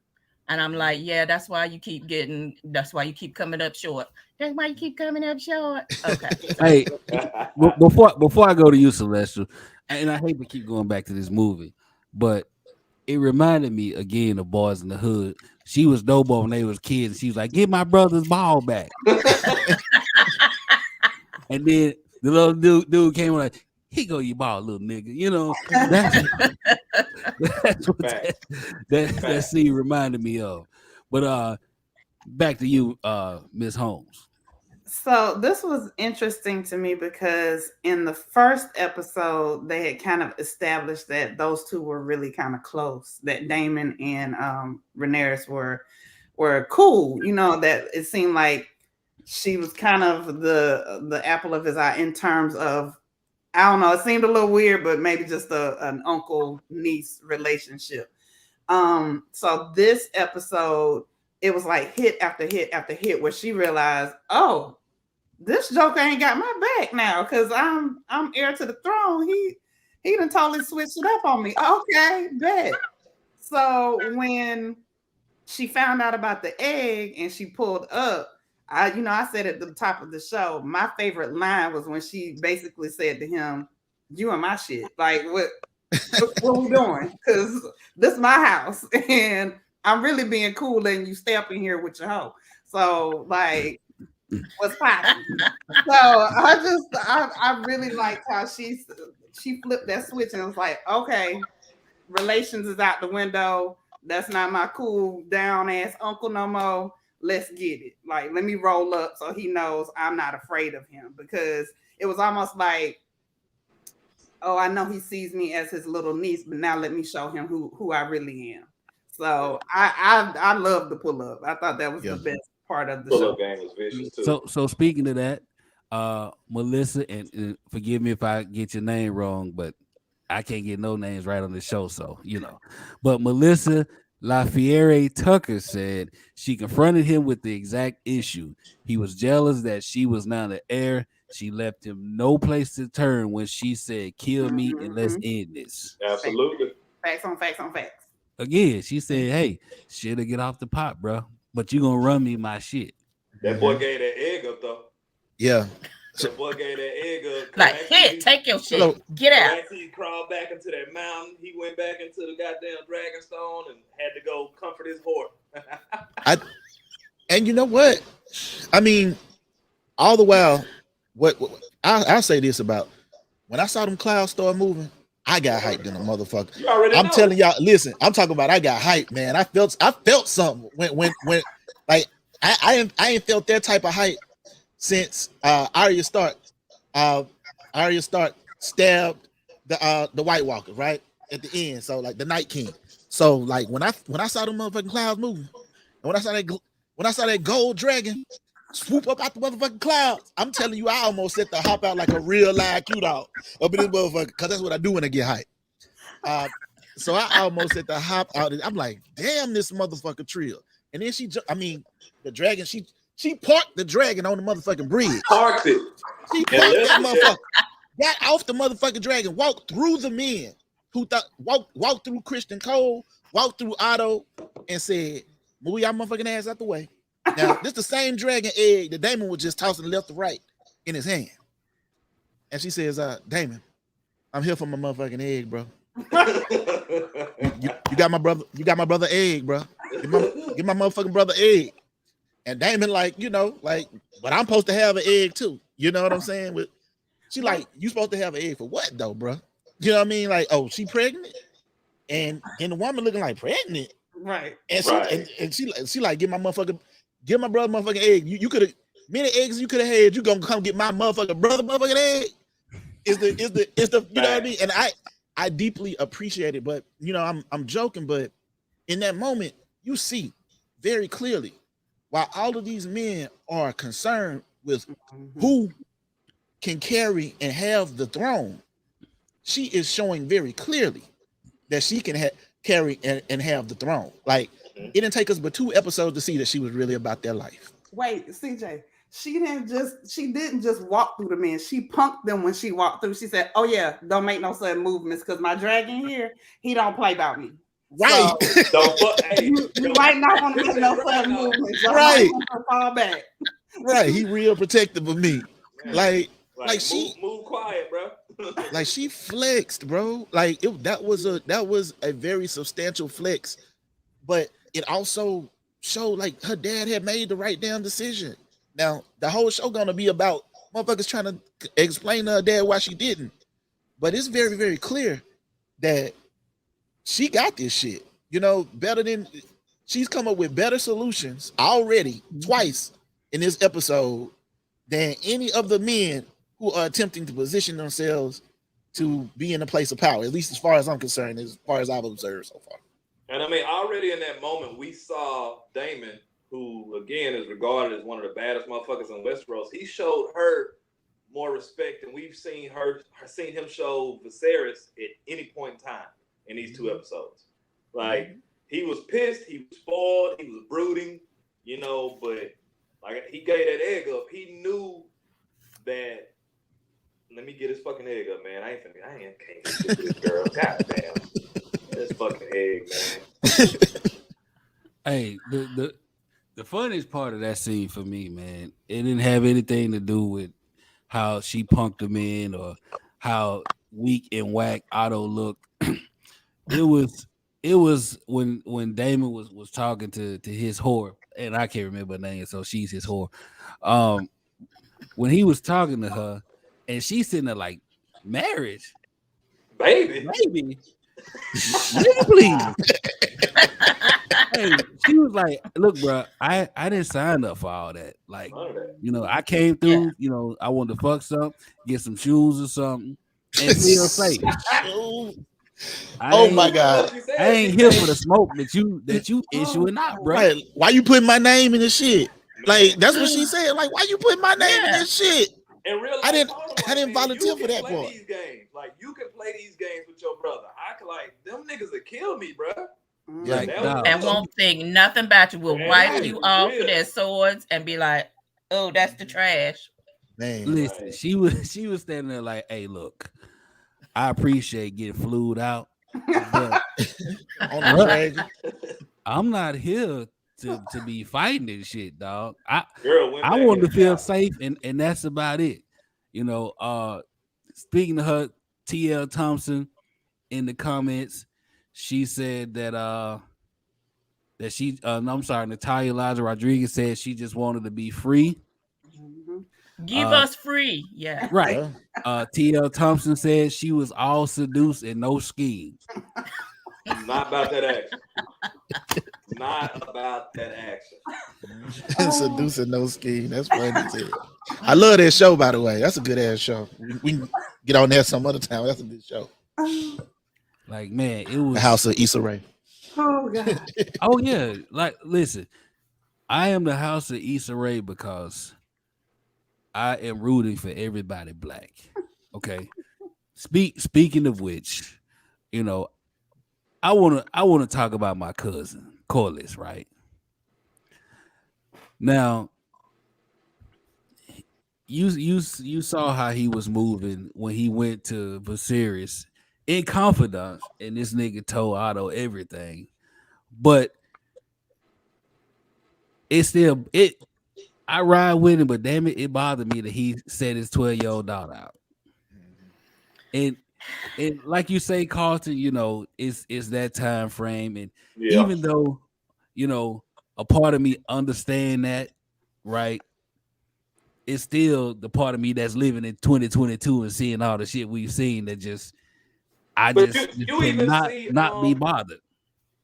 And I'm like, yeah, that's why you keep coming up short. That's why you keep coming up short. Okay. Hey, before I go to you, Celestial, and I hate to keep going back to this movie, but it reminded me again of Boys in the Hood. She was Dobo when they was kids, and she was like, "Get my brother's ball back." And then the little dude came like, "Here go your ball, little nigga." That's what that scene reminded me of. But back to you, Miss Holmes. So this was interesting to me because in the first episode, they had kind of established that those two were really kind of close, that Daemon and Rhaenyra were cool. That it seemed like she was kind of the apple of his eye in terms of, I don't know, it seemed a little weird, but maybe just an uncle-niece relationship. So this episode, it was like hit after hit after hit where she realized, oh, this joker ain't got my back now because I'm heir to the throne. He done totally switched it up on me. Okay, bet. So when she found out about the egg and she pulled up, I said at the top of the show, my favorite line was when she basically said to him, "You and my shit. Like, what we doing? Because this is my house and I'm really being cool letting you stay up in here with your hoe. So, like, what's popping?" So I really liked how she flipped that switch and was like, okay, relations is out the window. That's not my cool down ass uncle no more. Let's get it. Like, let me roll up so he knows I'm not afraid of him, because it was almost like, oh, I know he sees me as his little niece, but now let me show him who I really am. So I love the pull up. I thought that was the best part of the show. Pull-up game was vicious too. So speaking of that, Melissa, and forgive me if I get your name wrong, but I can't get no names right on the show, so But Melissa LaFiere Tucker said she confronted him with the exact issue. He was jealous that she was now the heir. She left him no place to turn when she said, "Kill me and let's end this." Absolutely. Facts on facts on facts. Again, she said, "Hey, shit'll get off the pot, bro. But you gonna run me my shit." That boy gave that egg up though. Yeah. That boy gave that egg up. Like, here, take your shit. Get out. After he crawled back into that mountain, he went back into the goddamn Dragonstone and had to go comfort his horse. And you know what? I mean, all the while, what I'll say this about when I saw them clouds start moving, I got hyped in a motherfucker. You already I'm know. telling y'all, listen, I'm talking about I got hyped, man. I felt something when like I ain't felt that type of hype since Arya Stark stabbed the White Walker right at the end. So like the Night King. So like when I saw them motherfucking clouds moving, and when I saw that gold dragon swoop up out the motherfucking clouds, I'm telling you, I almost set the hop out like a real live Q dog up in this motherfucker, because that's what I do when I get hyped. So I almost set the hop out. I'm like, damn, this motherfucker trill. And then the dragon, she parked the dragon on the motherfucking bridge. Parked it. She parked that motherfucker. Got off the motherfucking dragon, walked through the men who thought walked through Christian Cole, walked through Otto, and said, "Move y'all motherfucking ass out the way." Now, this the same dragon egg that Daemon was just tossing left to right in his hand. And she says, "Daemon, I'm here for my motherfucking egg, bro. You got my brother egg, bro. Give my motherfucking brother egg." And Daemon but I'm supposed to have an egg too. You know what I'm saying? She like, "You supposed to have an egg for what though, bro?" You know what I mean? Like, oh, she pregnant, and the woman looking like pregnant, right? And she like, give my brother motherfucking egg. You could have many eggs you could have had. You gonna come get my motherfucking brother motherfucking egg? Is the you know what I mean? And I deeply appreciate it, but I'm joking, but in that moment you see very clearly why all of these men are concerned with who can carry and have the throne. She is showing very clearly that she can carry and have the throne. Like, it didn't take us but 2 episodes to see that she was really about their life. Wait, CJ, she didn't just walk through the men. She punked them when she walked through. She said, "Oh yeah, don't make no sudden movements because my dragon here, he don't play about me." Right. So, you might not want to make no sudden movements. Right. Fall back. Right. He real protective of me. Like she move quiet, bro. Like, she flexed, bro. Like, that was a very substantial flex, but it also showed like her dad had made the right damn decision. Now the whole show gonna be about motherfuckers trying to explain to her dad why she didn't, but it's very, very clear that she got this shit. She's come up with better solutions already twice in this episode than any of the men who are attempting to position themselves to be in a place of power, at least as far as I'm concerned, as far as I've observed so far. And I mean, already in that moment, we saw Daemon, who again is regarded as one of the baddest motherfuckers in Westeros. He showed her more respect than we've seen him show Viserys at any point in time in these 2 episodes. Like, he was pissed, he was spoiled, he was brooding, but like, he gave that egg up. He knew that. Let me get his fucking egg up, man. I can't get this girl. God damn. This fucking egg, man. Hey, the funniest part of that scene for me, man, it didn't have anything to do with how she punked him in or how weak and whack Otto looked. It was when Daemon was talking to his whore, and I can't remember her name, so she's his whore. When he was talking to her, and she's sitting there like, "Marriage, baby, please." Hey, she was like, "Look, bro, I didn't sign up for all that. Like, I came through. I wanted to fuck something, get some shoes or something, and feel safe." Oh my God! I ain't here for the smoke that you issuing out, bro. Right. Why you putting my name in this shit? Like, that's what she said. Like, why you putting my name in this shit? And real I didn't man, volunteer you for can that play part. these games. Like you can play these games with your brother. I can like them niggas that kill me, bro. Yeah. Like, That dog, was And won't think nothing about you. Will And wipe right, you off real. with their swords and be like, "Oh, that's the trash." Man, listen, Right. she was standing there like, "Hey, look, I appreciate getting flued out, but on the Bruh. dragon. I'm not here to be fighting this shit, dog. Girl went I back wanted in to the feel house. safe, and that's about it. You know, speaking of her, TL Thompson in the comments, she said that she no, I'm sorry, Natalia Eliza Rodriguez said she just wanted to be free. Give us free, yeah. Right. Yeah. TL Thompson said she was all seduced and no scheme. Not about that action. Not about that action. Seducing no scheme. That's funny too. I love that show, by the way. That's a good ass show. We can get on there some other time. That's a good show. Like, man, it was The House of Issa Rae. Oh God. Oh yeah, like listen, I am the House of Issa Rae because I am rooting for everybody black. Okay. Speaking of which, you know, I wanna talk about my cousin, Corlys, right? Now, you saw how he was moving when he went to Viserys in confidence, and this nigga told Otto everything. But it's still I ride with him, but damn it, it bothered me that he set his 12-year-old daughter out. And like you say, Carlton, you know, it's that time frame. And Yeah. even though, you know, a part of me understand that, right? It's still the part of me that's living in 2022 and seeing all the shit we've seen that just But just you even cannot see not be bothered.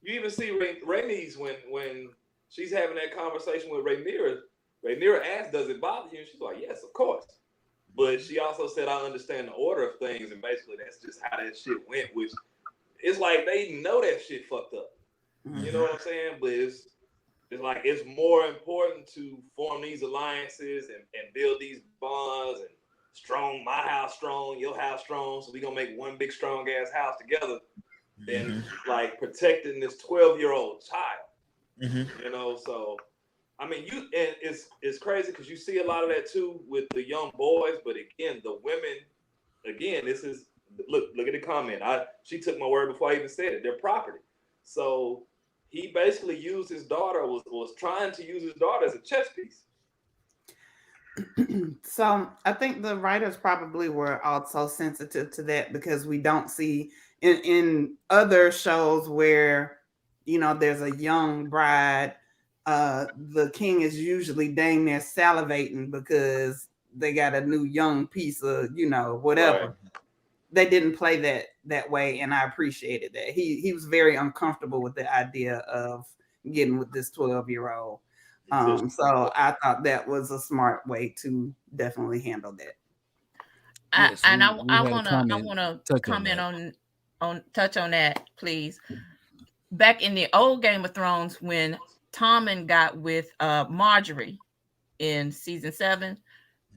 You even see Rhaenys when she's having that conversation with Rhaenyra. Rhaenyra asked, "Does it bother you?" And she's like, "Yes, of course." But she also said, "I understand the order of things," and basically that's just how that shit went. Which it's like they know that shit fucked up. You know what I'm saying? But it's like it's more important to form these alliances and build these bonds and strong, my house strong, your house strong, so we gonna make one big strong ass house together than like protecting this 12-year-old child. You know, so I mean, and it's crazy because you see a lot of that too with the young boys, but again, the women, again, this is look at the comment. She took my word before I even said it. They're property. So he basically used his daughter, was trying to use his daughter as a chess piece. So I think the writers probably were also sensitive to that because we don't see in other shows where, you know, there's a young bride, the king is usually dang near salivating because they got a new young piece of, you know, whatever. Right. They didn't play that way, and I appreciated that. He was very uncomfortable with the idea of getting with this 12-year-old. So I thought that was a smart way to definitely handle that. I wanna comment on touch on that, please. Back in the old Game of Thrones, when Tommen got with Marjorie in season 7,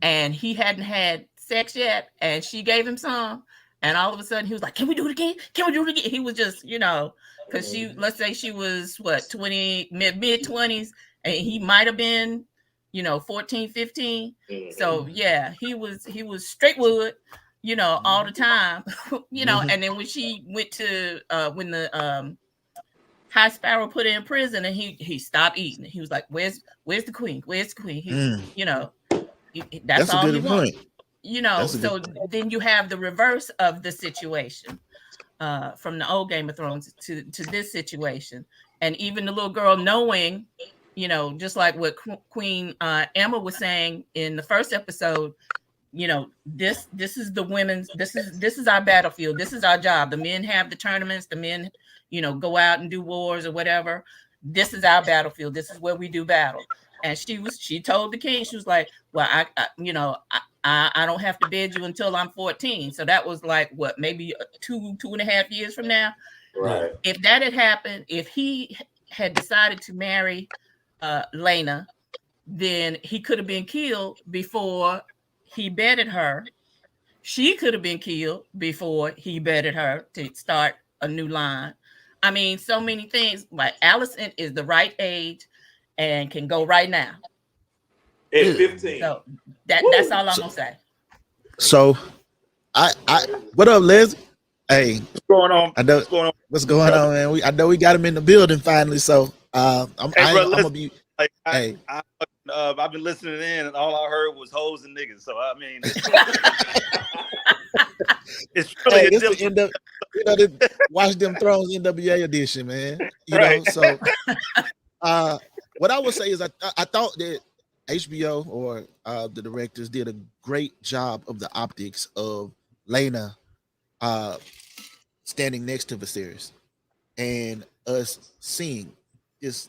and he hadn't had sex yet, and she gave him some, and all of a sudden he was like, "Can we do it again? Can we do it again?" He was just, you know, because let's say she was what, 20, mid 20s, and he might have been, you know, 14, 15. So yeah, he was straight wood, you know, all the time, you know. And then when she went to when the High Sparrow put her in prison, and he stopped eating. He was like, "Where's the queen? Where's the queen?" He, you know, that's all he wanted. You know, so then you have the reverse of the situation from the old Game of Thrones to this situation. And even the little girl knowing, you know, just like what Queen Emma was saying in the first episode, you know, this is the women's, this is our battlefield. This is our job. The men have the tournaments, the men, you know, go out and do wars or whatever. This is our battlefield. This is where we do battle. And she told the king, she was like, "Well, I don't have to bed you until I'm 14." So that was like what, maybe 2.5 years from now. Right. If that had happened, if he had decided to marry Lena, then he could have been killed before he bedded her. She could have been killed before he bedded her to start a new line. I mean, so many things. Like Allison is the right age and can go right now. At 15. So that's all I'm gonna say. So I what up, Liz? Hey, What's going on? I know What's going on? what's going on, man. I know we got him in the building finally. So I'm gonna be. Like, Hey, I've been listening in, and all I heard was hoes and niggas. So I mean, it's really hey, a this different. the the Watch Them Thrones NWA edition, man. You Right. know, so what I would say is I thought that HBO or the directors did a great job of the optics of Lena standing next to Viserys and us seeing this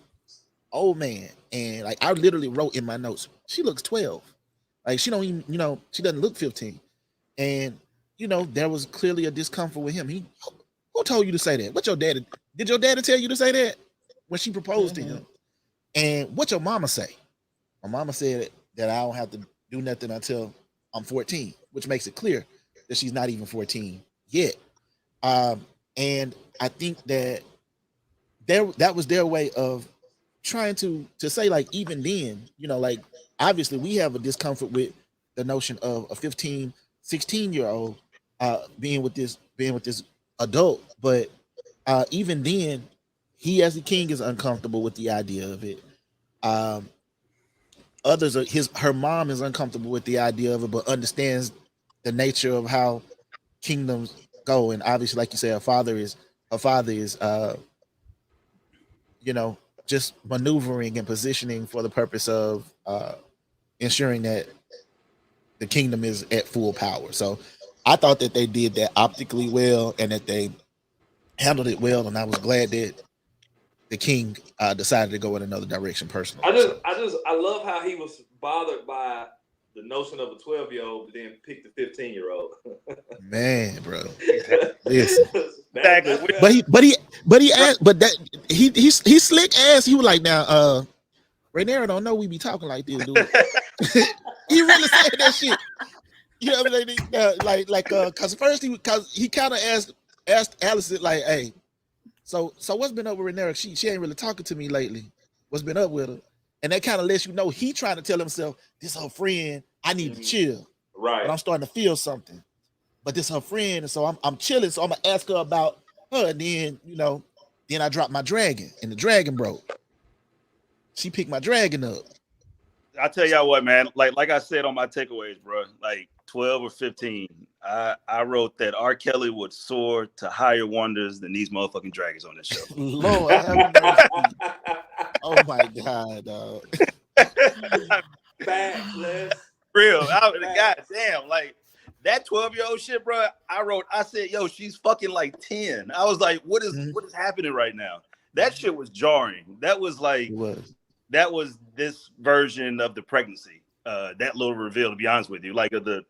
old man, and like I literally wrote in my notes, she looks 12. Like she don't even, she doesn't look 15. And there was clearly a discomfort with him. Who told you to say that? What your daddy did your daddy tell you to say that when she proposed to him? And what your mama say? My mama said that I don't have to do nothing until I'm 14, which makes it clear that she's not even 14 yet. And I think that that was their way of trying to say, like, even then, like obviously we have a discomfort with the notion of a 15, 16-year-old being with this adult, but even then, he as the king is uncomfortable with the idea of it. Others are her mom is uncomfortable with the idea of it, but understands the nature of how kingdoms go. And obviously, like you say, her father is just maneuvering and positioning for the purpose of ensuring that the kingdom is at full power. So I thought that they did that optically well and that they handled it well, and I was glad that the king decided to go in another direction personally. I love how he was bothered by the notion of a 12-year-old, but then picked the 15-year-old. Man, bro, listen. Exactly. He slick ass. He was like, now, Rhaenyra don't know we be talking like this, dude. He really said that shit. You know what I mean? Cause first he kind of asked Allison, like, hey, so what's been up with Rhaenyra? She ain't really talking to me lately. What's been up with her? And that kind of lets you know he trying to tell himself, this her friend, I need to chill. Right. But I'm starting to feel something. But this her friend, and so I'm chilling. So I'm gonna ask her about her, and then then I dropped my dragon, and the dragon broke. She picked my dragon up. I tell y'all what, man. Like I said on my takeaways, bro. Like 12 or 15, I wrote that R. Kelly would soar to higher wonders than these motherfucking dragons on this show. Lord, have mercy. Oh my God, dog. Real. God damn, like that 12-year-old shit, bro. I said, yo, she's fucking like 10. I was like, what is happening right now? That shit was jarring. That was like, that was this version of the pregnancy. That little reveal, to be honest with you, like of the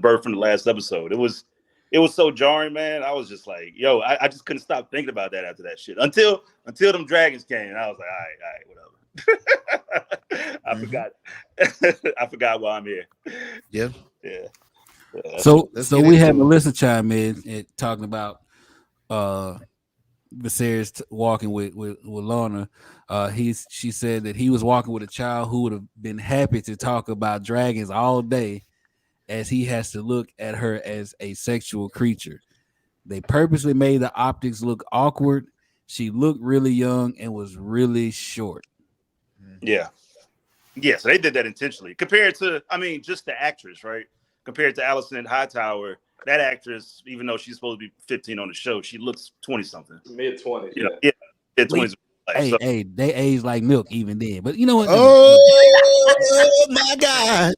birth from the last episode. It was so jarring, man. I was just like, yo, I just couldn't stop thinking about that after that shit until them dragons came. And I was like, all right, whatever. I forgot why I'm here. Yeah. So we had Melissa chime in and talking about Viserys walking with Lorna. She said that he was walking with a child who would have been happy to talk about dragons all day, as he has to look at her as a sexual creature. They purposely made the optics look awkward. She looked really young and was really short. Yeah. Yes, they did that intentionally. Compared to, just the actress, right? Compared to Allison Hightower, that actress, even though she's supposed to be 15 on the show, she looks 20-something. Mid-20s. Yeah, mid-20s. Hey, they age like milk even then. But you know what? Oh my God.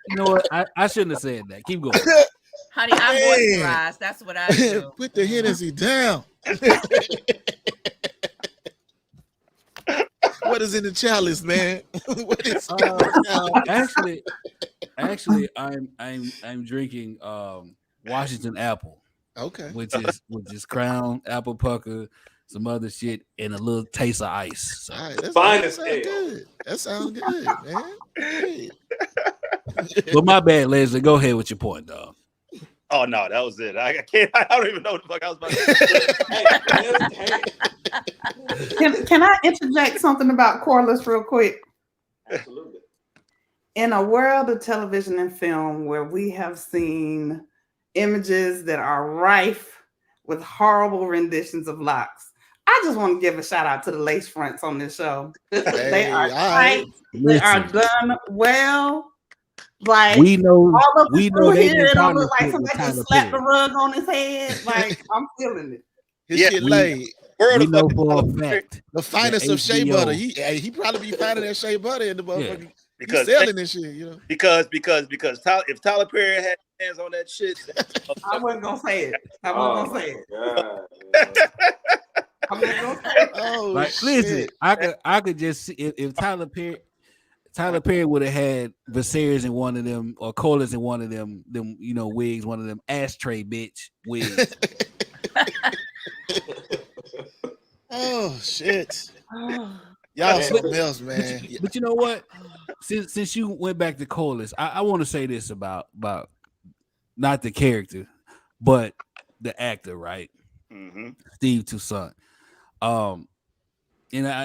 You know what? I shouldn't have said that. Keep going. Honey, I moisturize. That's what I do. Put the Hennessy down. What is in the chalice, man? What is actually I'm drinking Washington apple. Okay. Which is Crown apple pucker some other shit, and a little taste of ice. So. All right, that Finest sounds ale. good. That sounds good, man. Hey. But my bad, Leslie. Go ahead with your point, dog. Oh no, that was it. I can't. I don't even know what the fuck I was about to say. Can I interject something about Corlys real quick? Absolutely. In a world of television and film where we have seen images that are rife with horrible renditions of locks, I just want to give a shout out to the lace fronts on this show. They are tight. They are done well. Like we know all of they here, did it don't look like partnership with somebody just Tyler slapped the rug on his head. Like I'm feeling it. His Yeah, shit laid. Word We of know fucking for a Tyler Perry, fact. The finest The of shea HBO. butter. He probably be finding that shea butter in the motherfucker. He's because selling this shit, you know. because Tyler, if Tyler Perry had hands on that shit, I wasn't gonna say it. I wasn't gonna say it. God, I wasn't gonna say it. Oh Like, shit. listen, I could just see if Tyler Perry would have had Viserys in one of them or Corlys in one of them wigs, one of them ashtray bitch wigs. Oh shit. Y'all something else, man. But you know what? Since you went back to Corlys, I want to say this about not the character, but the actor, right? mm-hmm. Steve Toussaint. And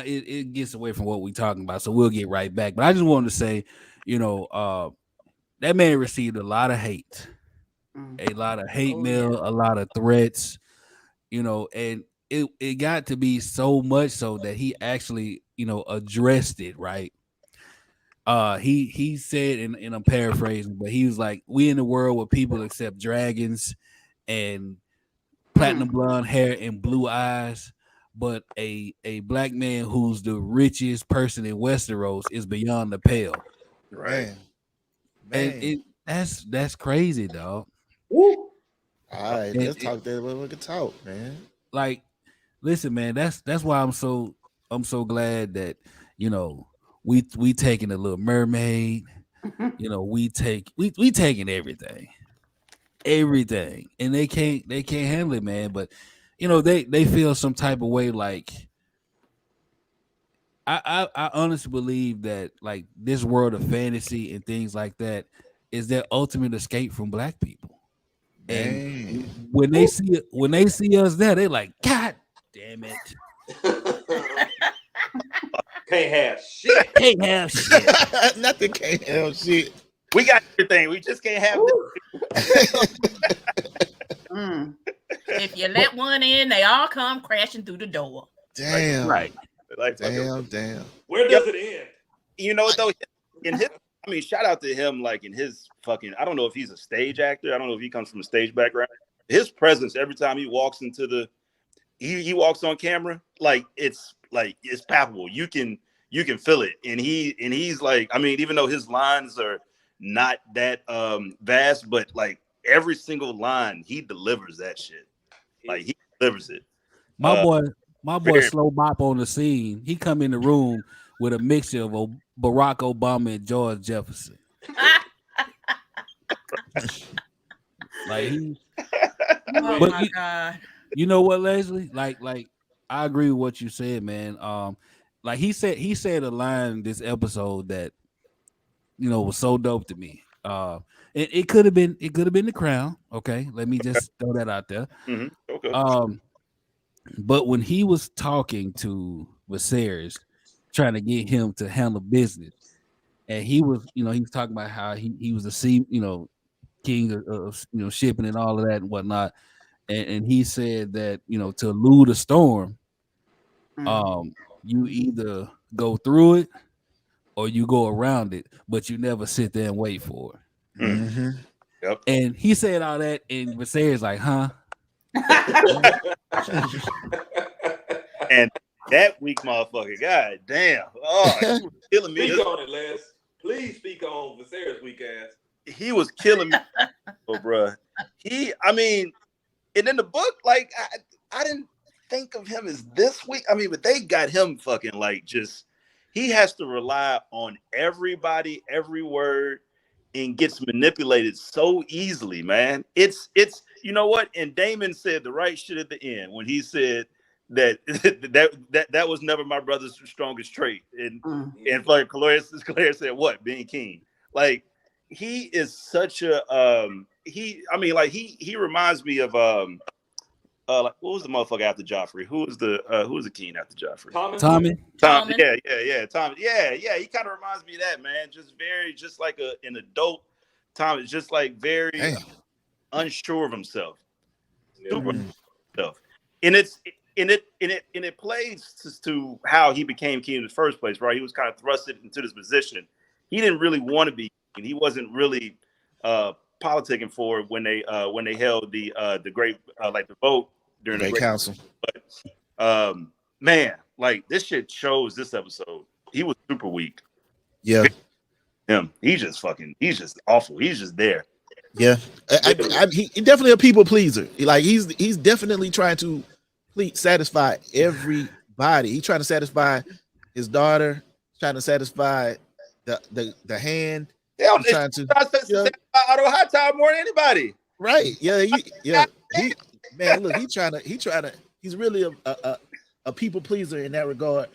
it gets away from what we're talking about, so we'll get right back. But I just wanted to say, that man received a lot of hate, mail, a lot of threats, and it got to be so much so that he actually, addressed it, right? He said, and I'm paraphrasing, but he was like, "We in the world where people accept dragons and platinum blonde hair and blue eyes." But a black man who's the richest person in Westeros is beyond the pale. Right. Man. And that's crazy, dog. Woo. All right, let's talk that way we can talk, man. Like, listen, man, that's why I'm so glad that we taking the Little Mermaid, we taking everything, and they can't handle it, man. But they feel some type of way. Like I honestly believe that like this world of fantasy and things like that is their ultimate escape from black people. And when they see us there, they're like, God damn it. Can't have shit. Can't have shit. Nothing can't have shit. We got everything. We just can't have If you let one in, they all come crashing through the door. Damn. Right. Like, Damn. Where does it end? You know what though? In his, shout out to him. Like in his fucking, I don't know if he's a stage actor. I don't know if he comes from a stage background. His presence every time he walks into he walks on camera, like it's palpable. You can feel it, and he's like, even though his lines are not that vast, but like every single line he delivers that shit. Like he delivers it. My boy Slow Bop on the scene. He come in the room with a mixture of Barack Obama and George Jefferson. Like he. Oh But my God. You know what, Leslie? Like I agree with what you said, man. Like he said a line this episode that was so dope to me. It could have been the Crown. Okay, let me just throw that out there. Mm-hmm. Okay. But when he was talking to Viserys, trying to get him to handle business, and he was talking about how he was the king of shipping and all of that and whatnot, and he said that to elude a storm, you either go through it or you go around it, but you never sit there and wait for it. Mm-hmm. Yep. And he said all that, and Viserys like, huh? And that weak motherfucker, god damn. Oh, he was killing me. Speak on it, Les. Please speak on Viserys' weak ass. He was killing me. Oh, bruh. And in the book, like I didn't think of him as this weak. But they got him fucking like just he has to rely on everybody, every word, and gets manipulated so easily, man. It's you know what? And Daemon said the right shit at the end when he said that was never my brother's strongest trait. And like Claire said, what, being king. Like he is such a he reminds me of like what was the motherfucker after Joffrey? Who was the king after Joffrey? Tommy. Yeah, Tommy. Yeah. He kind of reminds me of that, man. Just like an adult Tommy, just like very unsure of himself. Super himself. And it plays to how he became king in the first place, right? He was kind of thrusted into this position. He didn't really want to be, and he wasn't really politicking for it when they held the great the vote during the great council. But man, like this shit shows this episode. He was super weak. Yeah. He's just awful. He's just there. Yeah. He definitely a people pleaser. Like he's definitely trying to satisfy everybody. He's trying to satisfy his daughter, trying to satisfy the hand. Yeah, trying to satisfy Otto High Tower more than anybody. Right. Yeah. Man, look, he's really a people pleaser in that regard.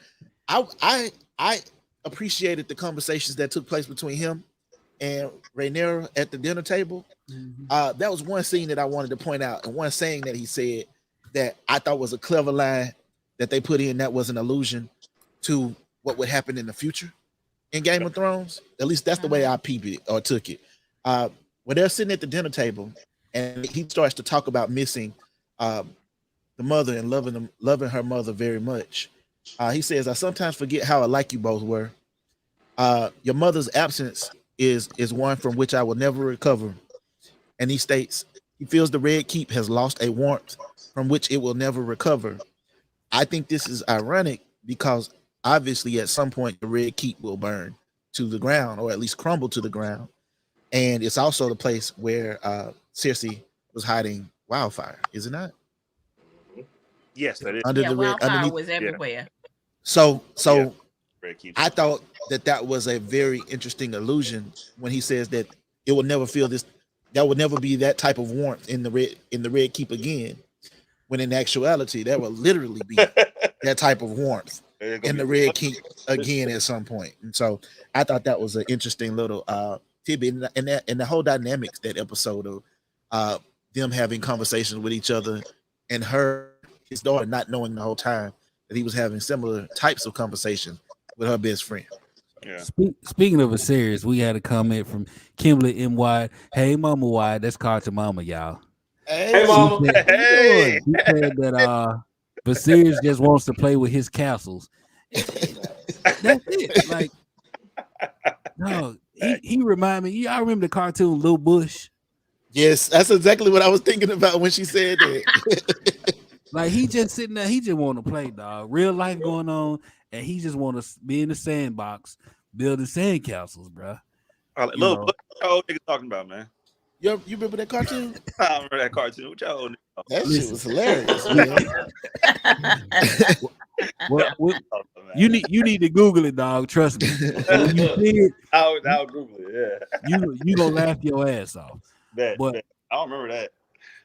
I appreciated the conversations that took place between him and Rhaenyra at the dinner table. That was one scene that I wanted to point out, and one saying that he said that I thought was a clever line that they put in that was an allusion to what would happen in the future in Game of Thrones. At least that's the way I peeped it or took it. When they're sitting at the dinner table and he starts to talk about missing the mother and loving her mother very much. He says, I sometimes forget how alike you both were. Your mother's absence is one from which I will never recover. And he states, he feels the Red Keep has lost a warmth from which it will never recover. I think this is ironic because obviously at some point the Red Keep will burn to the ground, or at least crumble to the ground. And it's also the place where Cersei was hiding Wildfire, is it not? Yes, that is. Wildfire was everywhere. So I thought that was a very interesting allusion when he says that it will never feel this, that would never be that type of warmth in the Red Keep again, when in actuality that will literally be that type of warmth in the Red Keep again at some point. And so I thought that was an interesting little tidbit, and the whole dynamics that episode of them having conversations with each other, and his daughter not knowing the whole time that he was having similar types of conversations with her best friend. Yeah. Speaking of a series, we had a comment from Kimberly M. Wide. Hey, Mama Wide. That's Carter Mama, y'all. Hey, Mama. She said that Viserys just wants to play with his castles. That's it. Like, no, he reminded me. I remember the cartoon Little Bush. Yes, that's exactly what I was thinking about when she said that. Like he just sitting there, he just want to play, dog. Real life going on, and he just want to be in the sandbox, building sand castles, bro. Little Bush, what y'all niggas talking about, man? You remember that cartoon? I remember that cartoon. What y'all that shit was hilarious. You need to Google it, dog. Trust me. When you see it, I'll Google it. Yeah, you gonna laugh your ass off. But I don't remember that.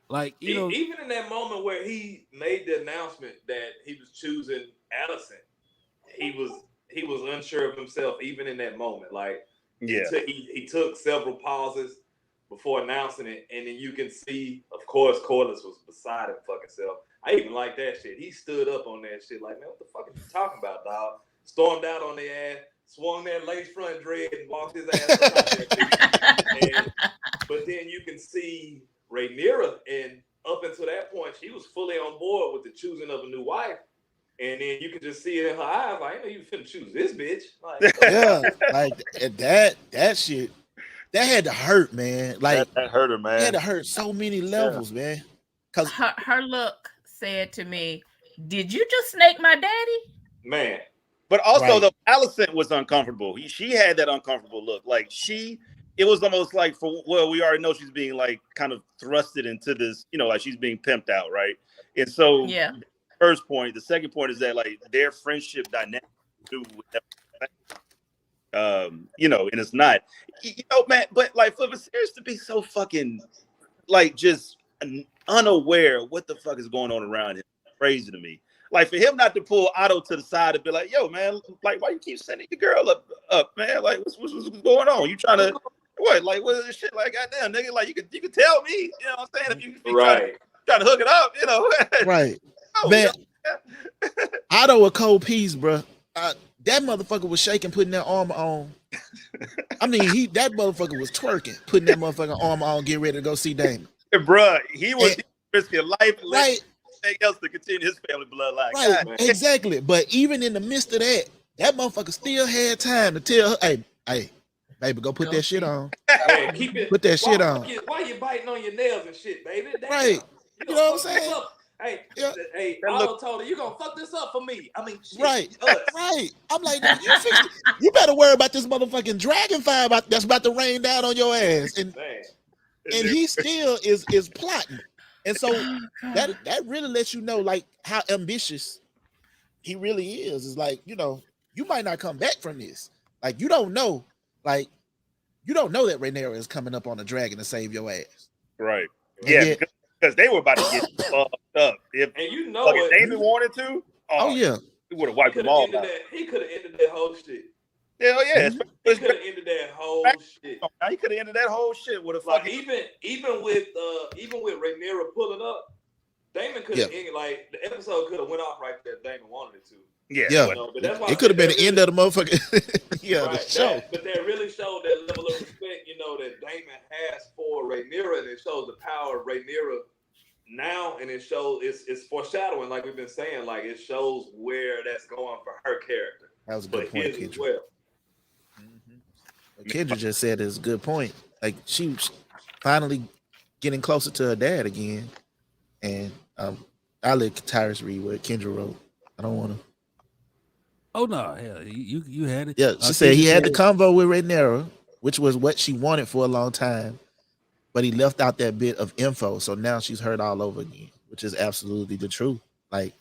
Like even in that moment where he made the announcement that he was choosing Allison, he was unsure of himself. Even in that moment, like he took several pauses before announcing it, and then you can see, of course, Corlys was beside him fucking self. I even like that shit. He stood up on that shit like, man, what the fuck are you talking about, dog? Stormed out on their ass, swung that lace front dread, and walked his ass out there. But then you can see Rhaenyra, and up until that point, she was fully on board with the choosing of a new wife. And then you can just see it in her eyes, like, I know you finna choose this bitch. Like, yeah, like that shit. That had to hurt, man. Like that hurt her, man. It had to hurt so many levels, man. Cause her look said to me, "Did you just snake my daddy?" Man. But also, though, Allison was uncomfortable. She had that uncomfortable look. Like it was almost like we already know she's being like kind of thrusted into this, like she's being pimped out, right? And so, first point. The second point is that like their friendship dynamic too. And it's not, man. But like for Viserys to be so fucking like just unaware of what the fuck is going on around him, crazy to me. Like for him not to pull Otto to the side and be like, "Yo, man, like why you keep sending your girl up, man? Like what's going on? You trying to what? Like what is this shit? Like goddamn, nigga, like you could tell me, you know what I'm saying? If you trying to hook it up, you know, right, oh, man." Yeah. Otto a cold piece, bro. That motherfucker was shaking, putting that armor on. I mean, that motherfucker was twerking, putting that motherfucking armor on, getting ready to go see Daemon. Bruh, he was risking life, right? Anything else to continue his family bloodline. Right, God, exactly. But even in the midst of that motherfucker still had time to tell her, hey, baby, go put that shit on. Hey, keep it. Put that shit on. Why you biting on your nails and shit, baby? Damn. Right. You know what I'm saying? Hey, Otto told her, you gonna fuck this up for me. I mean, shit, right. I'm like, you better worry about this motherfucking dragon fire that's about to rain down on your ass. And he still is plotting. And so that really lets you know like how ambitious he really is. It's like, you know, you might not come back from this. Like you don't know that Rhaenyra is coming up on a dragon to save your ass. Right. Yeah. Because they were about to get fucked up. If Daemon wanted to, yeah, he would have wiped them all out. He could have ended that whole shit. Hell yeah. He could have ended that whole shit. He could have ended that whole shit with a fucking even with Rhaenyra pulling up, Daemon could have ended, like the episode could have went off right there if Daemon wanted it to. Yeah. But that's why it could have been the end of the motherfucker. The show. But that really showed that level of respect, you know, that Daemon has for Rhaenyra, and it shows the power of Rhaenyra now, and it shows it's foreshadowing, like we've been saying, like it shows where that's going for her character. That was a good point, Kendra. Well. Kendra just said it's a good point. Like she's finally getting closer to her dad again. And I let Tyrus read what Kendra wrote. I don't want to. Oh no, hell, you had it. Yeah, she said he had the convo with Rhaenyra, which was what she wanted for a long time, but he left out that bit of info. So now she's heard all over again, which is absolutely the truth. Like,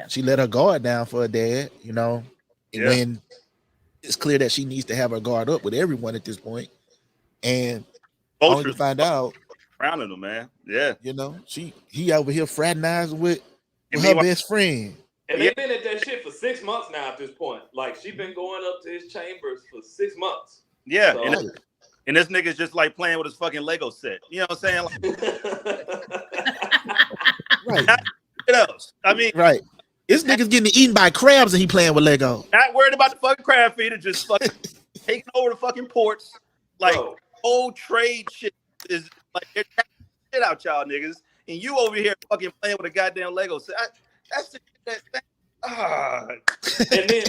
she let her guard down for her dad, you know, when it's clear that she needs to have her guard up with everyone at this point. And only to find out, crowning him, man. Yeah, you know, he over here fraternizing with her best friend. And they've been at that shit for 6 months now at this point. Like, she's been going up to his chambers for 6 months. Yeah, so, and this nigga's just like playing with his fucking Lego set. You know what I'm saying? Like, right. What else? I mean, right. This nigga's getting eaten by crabs and he playing with Lego. Not worried about the fucking crab feeder, just fucking taking over the fucking ports. Like, old trade shit is like, they're shit out y'all niggas. And you over here fucking playing with a goddamn Lego set. That's the shit that. And then,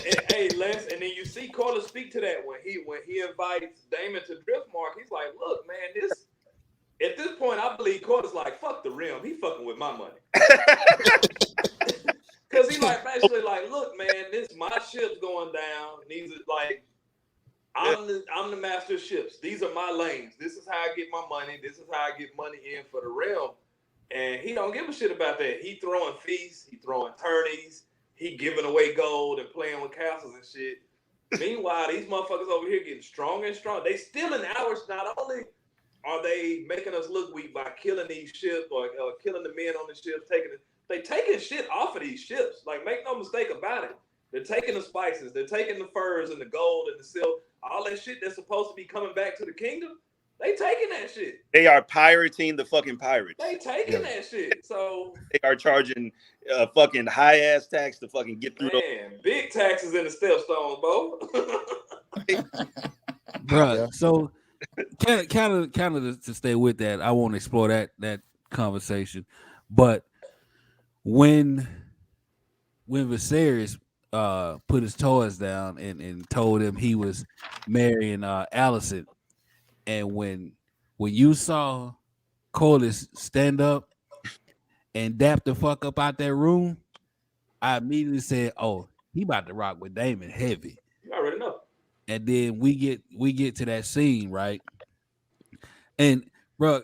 Les, and then you see Corlys speak to that when he invites Daemon to Driftmark. He's like, "Look, man, at this point, I believe Corlys like fuck the rim. He fucking with my money." Because he like basically like, "Look, man, my ship's going down. These are like, I'm the master of ships. These are my lanes. This is how I get my money. This is how I get money in for the realm." And he don't give a shit about that. He throwing feasts. He throwing tourneys. He giving away gold and playing with castles and shit. Meanwhile, these motherfuckers over here getting stronger and stronger. They stealing ours. Not only are they making us look weak by killing these ships or killing the men on the ships, they taking shit off of these ships. Like, make no mistake about it. They're taking the spices. They're taking the furs and the gold and the silk. All that shit that's supposed to be coming back to the kingdom. They taking that shit. They are pirating the fucking pirates. They taking that shit. So they are charging fucking high ass tax to fucking get through. Man, big taxes in the stepstones, Bo. Bruh, so kind of to stay with that, I won't explore that conversation. But when Viserys put his toys down and told him he was marrying Alicent. And when you saw Corlys stand up and dap the fuck up out that room, I immediately said, "Oh, he about to rock with Daemon heavy." You already know. And then we get to that scene, right? And bro,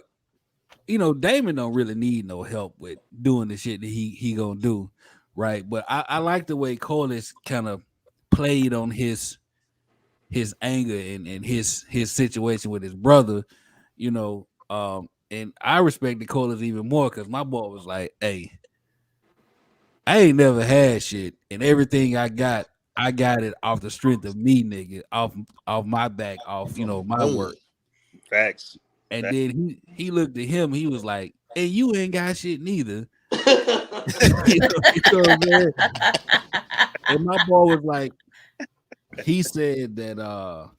you know, Daemon don't really need no help with doing the shit that he gonna do, right? But I like the way Corlys kind of played on his anger and his situation with his brother, you know, and I respected Corlys even more because my boy was like, "Hey, I ain't never had shit, and everything I got it off the strength of me, nigga, off my back, off my Oh. work. Facts. And Facts. then he looked at him, he was like, "Hey, you ain't got shit neither." You know what I'm saying? And my boy was like, he said that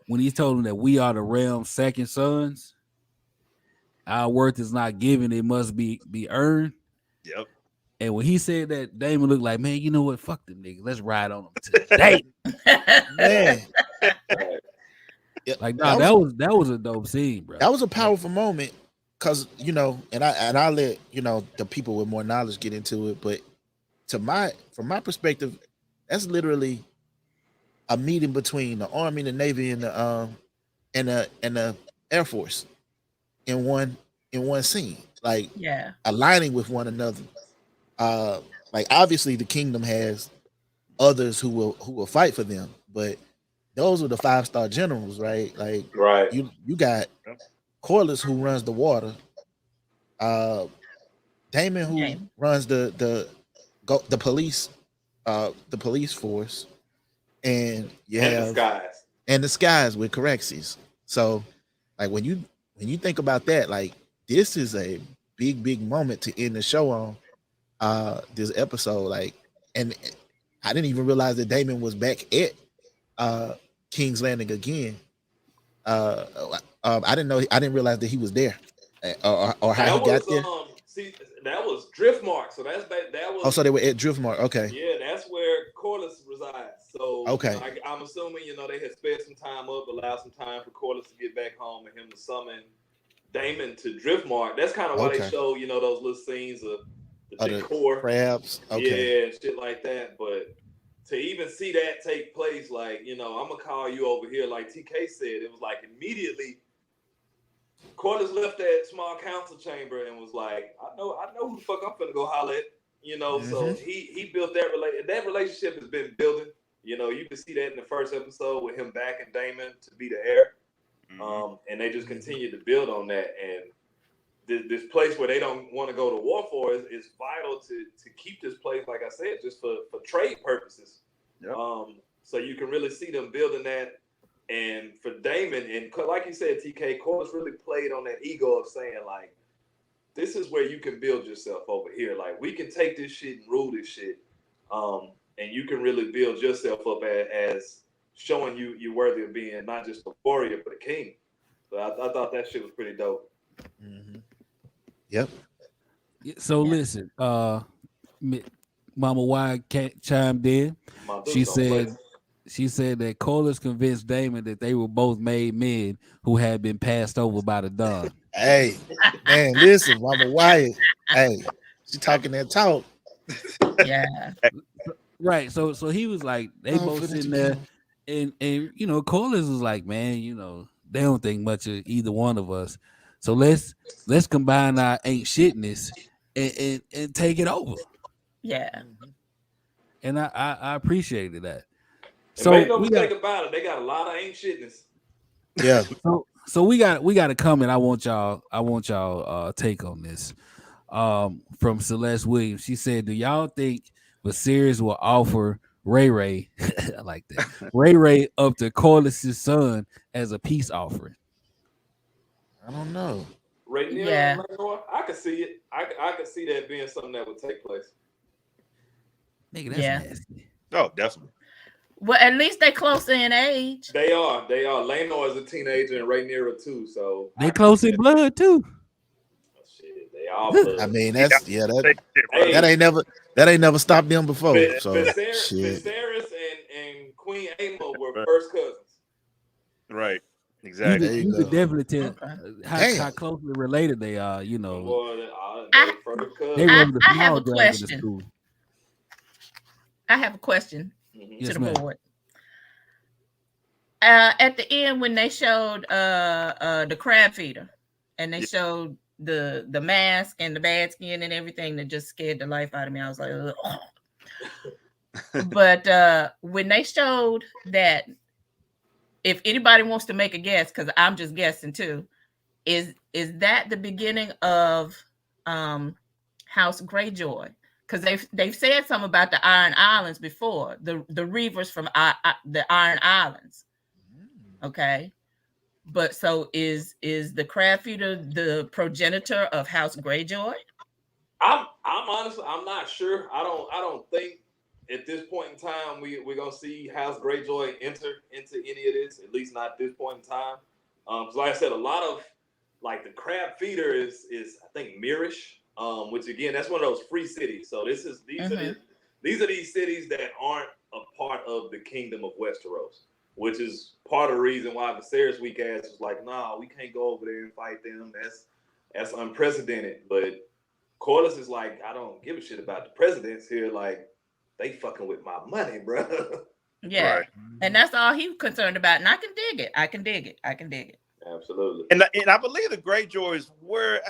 when he told him that we are the realm's second sons, our worth is not given, it must be earned. Yep. And when he said that, Daemon looked like, man, you know what? Fuck them niggas. Let's ride on them today. Man. Like, nah, that was a dope scene, bro. That was a powerful moment because and I let the people with more knowledge get into it, but from my perspective, that's literally a meeting between the Army, the Navy, and the Air Force in one scene, like aligning with one another. Like obviously the kingdom has others who will fight for them, but those are the 5-star generals, right? Like you got Corlys who runs the water, Daemon who runs the police, the police force, and the skies with Corexes. So like when you think about that, like this is a big moment to end the show on. This episode, like, and I didn't even realize that Daemon was back at King's Landing again. I didn't realize that he was there, or how he got there. See, that was Driftmark, so that was. Oh, so they were at Driftmark. Okay. Yeah, that's where Corlys resides. So okay, I'm assuming they had sped some time up, allowed some time for Corlys to get back home, and him to summon Daemon to Driftmark. That's kind of why they show those little scenes of the decor, crabs, yeah, and shit like that. But to even see that take place, like I'm gonna call you over here, like TK said, it was like immediately. Corlys left that small council chamber and was like, I know who the fuck I'm finna go holler at, So he built that relationship has been building. You can see that in the first episode with him backing Daemon to be the heir, and they just continue to build on that. And this place where they don't want to go to war for is vital to keep this place, like I said, just for trade purposes. Yep. So you can really see them building that. And for Daemon, and like you said, TK, Corlys really played on that ego of saying, like, this is where you can build yourself over here. Like, we can take this shit and rule this shit. And you can really build yourself up as showing you're worthy of being not just a warrior, but a king. So I thought that shit was pretty dope. Mm-hmm. Yep. So listen, Mama Y chimed in. She said that Corlys convinced Daemon that they were both made men who had been passed over by the Don. Hey, man, listen, Mama Wyatt. Hey, she talking that talk. Yeah. Right. So he was like, they both sitting there, and Corlys was like, man, they don't think much of either one of us. So let's combine our ain't shitness and take it over. Yeah. And I appreciated that. And make no mistake about it, they got a lot of ain't shitness. Yeah. So we got a comment. I want y'all take on this. From Celeste Williams. She said, "Do y'all think Viserys will offer Ray I like that Ray up to Corlys' son as a peace offering?" I don't know. Rhaenyra, I could see it. I could see that being something that would take place. Nigga, that's nasty. Oh, definitely. Well, at least they close in age. They are. Laenor is a teenager and Rhaenyra too, so they close in blood too. Oh, shit, they all blood. I mean, that ain't never stopped them before. Viserys and Queen Aemma were first cousins. Right. Exactly. You could definitely tell how closely related they are. I have a question. I have a question to the board. At the end, when they showed the crab feeder, and they showed the mask and the bad skin and everything, that just scared the life out of me. I was like, ugh. But when they showed that, if anybody wants to make a guess, because I'm just guessing too, is that the beginning of House Greyjoy? because they've said something about the Iron Islands before, the Reavers from the Iron Islands. Okay, but so is the crab feeder the progenitor of House Greyjoy? I'm honestly, I'm not sure. I don't think at this point in time we're gonna see House Greyjoy enter into any of this. At least not at this point in time. Because like I said, a lot of like the crab feeder is I think Mirish, which again that's one of those free cities. So these are these cities that aren't a part of the Kingdom of Westeros, which is part of the reason why Viserys weak ass was like, nah, we can't go over there and fight them. That's unprecedented. But Corlys is like, I don't give a shit about the presidents here. Like, they fucking with my money, bro. Yeah, Right. And that's all he's concerned about. And I can dig it. I can dig it. Absolutely. And I believe the Greyjoys were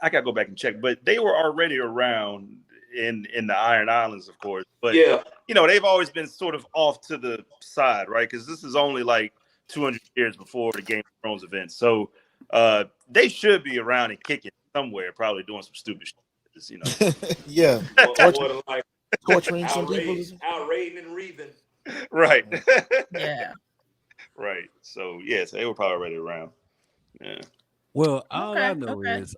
I gotta go back and check, but they were already around in the Iron Islands, of course. But yeah, they've always been sort of off to the side, right? Because this is only like 200 years before the Game of Thrones event, so they should be around and kicking somewhere, probably doing some stupid shit. Yeah, like torturing some people. Outraiding and reaving. Right. Yeah. Right. So yes, they were probably already around. Yeah. Well, all I Okay, know okay. is,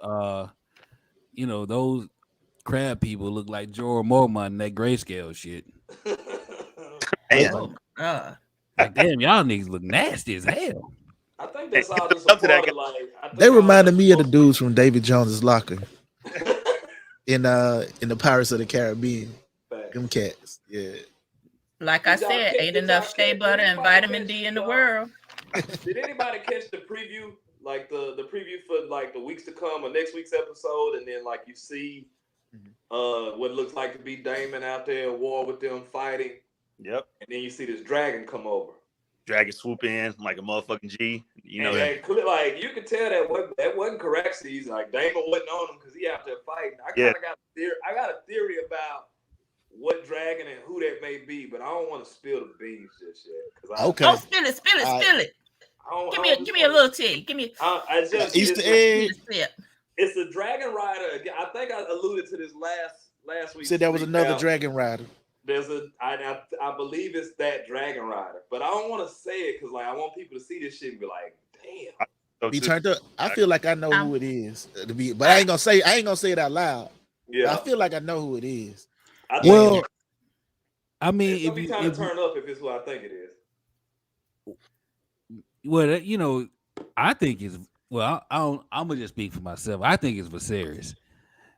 those crab people look like Jorah Mormont in that grayscale shit. Damn. Oh, Like, damn, y'all niggas look nasty as hell. I think that's all just Up to that part of, like, I think They all reminded that's me of the supposed- dudes from David Jones's Locker in the Pirates of the Caribbean. Facts. Them cats, yeah. like I Did y'all said, catch- ain't did enough y'all shea catch- butter and anybody vitamin catch D in the the, world. Did anybody catch the preview, like the preview for like the weeks to come or next week's episode, and then like you see what looks like to be Daemon out there at war with them fighting, Yep. and then you see this dragon come over. Dragon swoop in like a motherfucking G. Like you could tell that wasn't correct season. Like Daemon wasn't on him because he out there fighting. I kind of got a theory. I got a theory about what dragon and who that may be, but I don't want to spill the beans just yet. Okay. Oh, spill it. Give me a little tea. Give me Easter egg. It's a dragon rider. I think I alluded to this last week. Said there was another dragon rider. I believe it's that dragon rider, but I don't want to say it because like I want people to see this shit and be like, damn. Be turned up. I feel like I know who it is. But I ain't gonna say it out loud. Yeah, I feel like I know who it is. I think Well, I mean, it's gonna be time to turn up if it's who I think it is. well, I think it's I'm gonna just speak for myself. I think it's Viserys.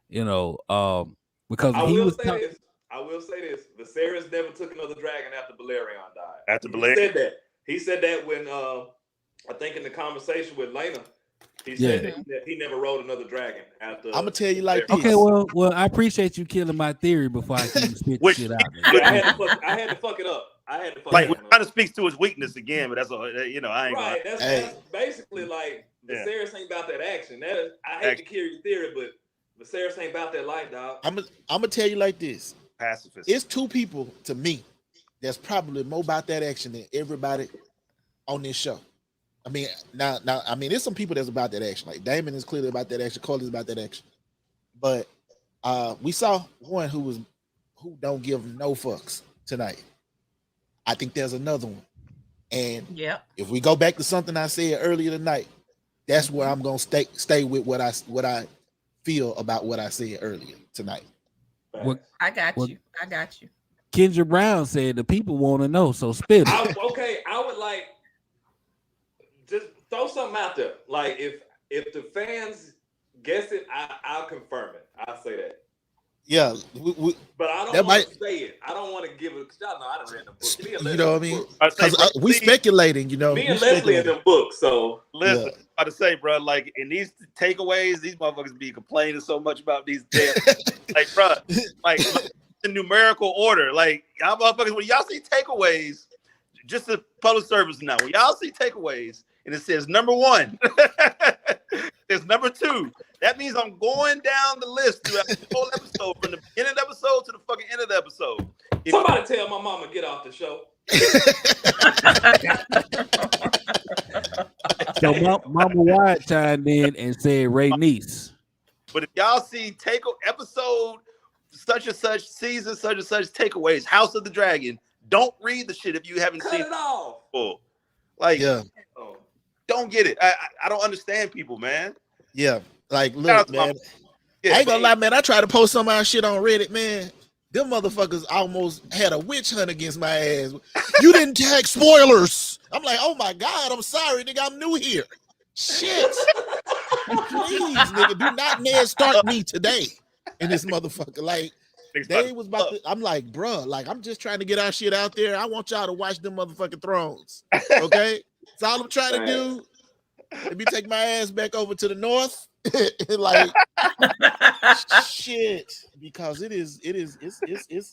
Because I he will was say this. Viserys never took another dragon after Balerion died. After Balerion. He said that when I think in the conversation with Lena, he said that he never rode another dragon after. I'm gonna tell you like this. Okay, well, I appreciate you killing my theory before I can spit shit out. Yeah, I had to fuck it up. We're trying to speak to his weakness again, but that's all. I ain't right. gonna. That's basically like Viserys ain't about that action. I hate to carry your theory, but Viserys ain't about that life, dog. I'm gonna tell you like this. Pacifist. It's two people to me that's probably more about that action than everybody on this show. I mean, now, there's some people that's about that action. Like Daemon is clearly about that action. Corlys is about that action. But we saw one who don't give no fucks tonight. I think there's another one. And if we go back to something I said earlier tonight, that's where I'm gonna stay with what I feel about what I said earlier tonight. I got you. Kendra Brown said the people want to know, so spit it. I would like just throw something out there. Like if the fans guess it, I'll confirm it. I'll say that. Yeah, but I don't want to say it. I don't want to give it because y'all know I done read the book. You know what I mean? Because we speculating. Me and Leslie in the book. So listen, I'm about to say, bro. Like in these takeaways, these motherfuckers be complaining so much about these damn. Like, bro, like the numerical order. Like y'all motherfuckers, when y'all see takeaways, just a public service now. When y'all see takeaways and it says number 1, there's number 2. That means I'm going down the list throughout the whole episode, from the beginning of the episode to the fucking end of the episode. Somebody tell my mama get off the show. So Mama Wyatt chimed in and said Rhaenys. But if y'all see episode such and such season, such and such takeaways, House of the Dragon. Don't read the shit if you haven't Cut seen it off. full. Like, Yeah, Oh. don't get it. I don't understand people, man. yeah. Like, Shout out look, to my- man. Yeah, I ain't gonna lie, man. I tried to post some of my shit on Reddit, man. Them motherfuckers almost had a witch hunt against my ass. You didn't tag spoilers. I'm like, oh my God, I'm sorry, nigga. I'm new here. Shit. Please, nigga, do not Ned Stark me today in this motherfucker. Like, they was about to, I'm like, bruh, like, I'm just trying to get our shit out there. I want y'all to watch them motherfucking Thrones. Okay? That's all I'm trying to do. Let me take my ass back over to the north. Like, shit. Because it's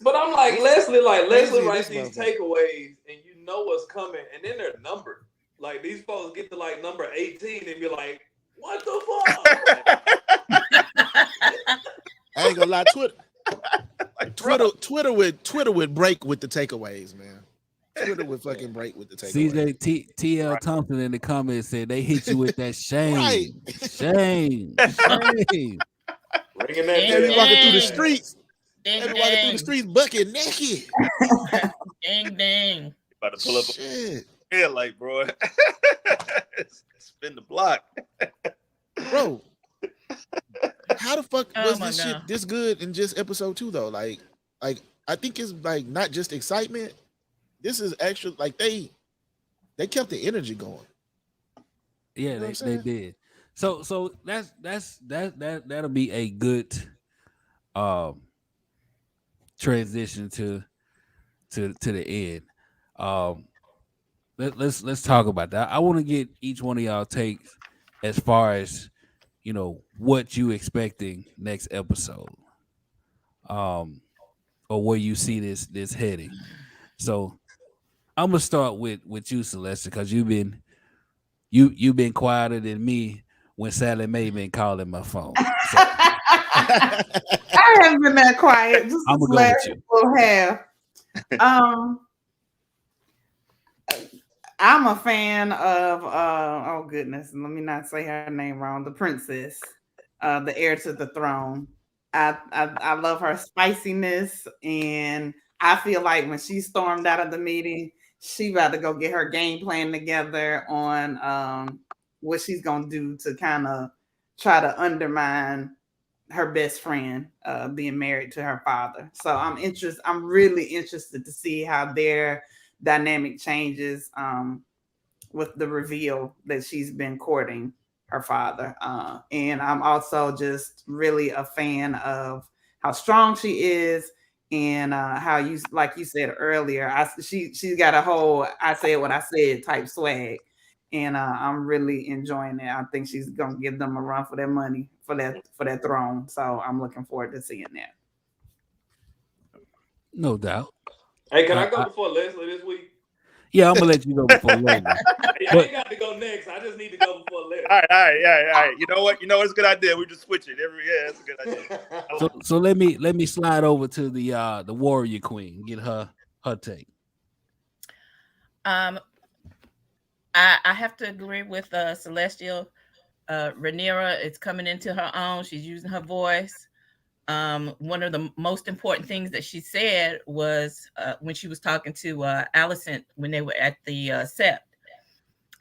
But I'm like, Leslie crazy writes this these motherfucker. takeaways and you know what's coming, and then they're numbered. Like, these folks get to like number 18 and be like, what the fuck? I ain't gonna lie, Twitter would break with the takeaways, man. Twitter would fucking break with the takeaways. CJ TL Thompson in the comments said they hit you with that shame, Right. shame, shame. Bringing that They be down. walking through the streets. Ding, They be walking through the ding, streets bucket naked. ding, ding. About to pull up Shit. a headlight, bro. Spin the block. Bro, how the fuck Oh was my this God. shit this good in just episode 2 though? Like I think it's like not just excitement. This is actually like they kept the energy going. Yeah, know what I'm they saying? did. So that'll be a good transition to the end. Let's talk about that. I want to get each one of y'all takes as far as what you expecting next episode, or where you see this heading. So I'm gonna start with you, Celeste, because you've been quieter than me when Sally Mae been calling my phone. So I haven't been that quiet. Just I'ma this go with last you. little half. I'm a fan of oh goodness, let me not say her name wrong. The princess, the heir to the throne. I love her spiciness, and I feel like when she stormed out of the meeting, she about to go get her game plan together on what she's gonna do to kind of try to undermine her best friend being married to her father. So I'm really interested to see how their dynamic changes with the reveal that she's been courting her father. And I'm also just really a fan of how strong she is, and how you, like you said earlier, she's got a whole I said what I said type swag. And I'm really enjoying it. I think she's gonna give them a run for their money for that throne. So I'm looking forward to seeing that. No doubt. Hey, can I go before Leslie this week? Yeah, I'm gonna let you go before Leslie. I ain't got to go next. I just need to go before Leslie. All right. You know what? It's a good idea. We just switch it that's a good idea. So let me slide over to the warrior queen, get her take. I have to agree with Celestial. Rhaenyra is coming into her own. She's using her voice. One of the most important things that she said was when she was talking to Alicent when they were at the Sept.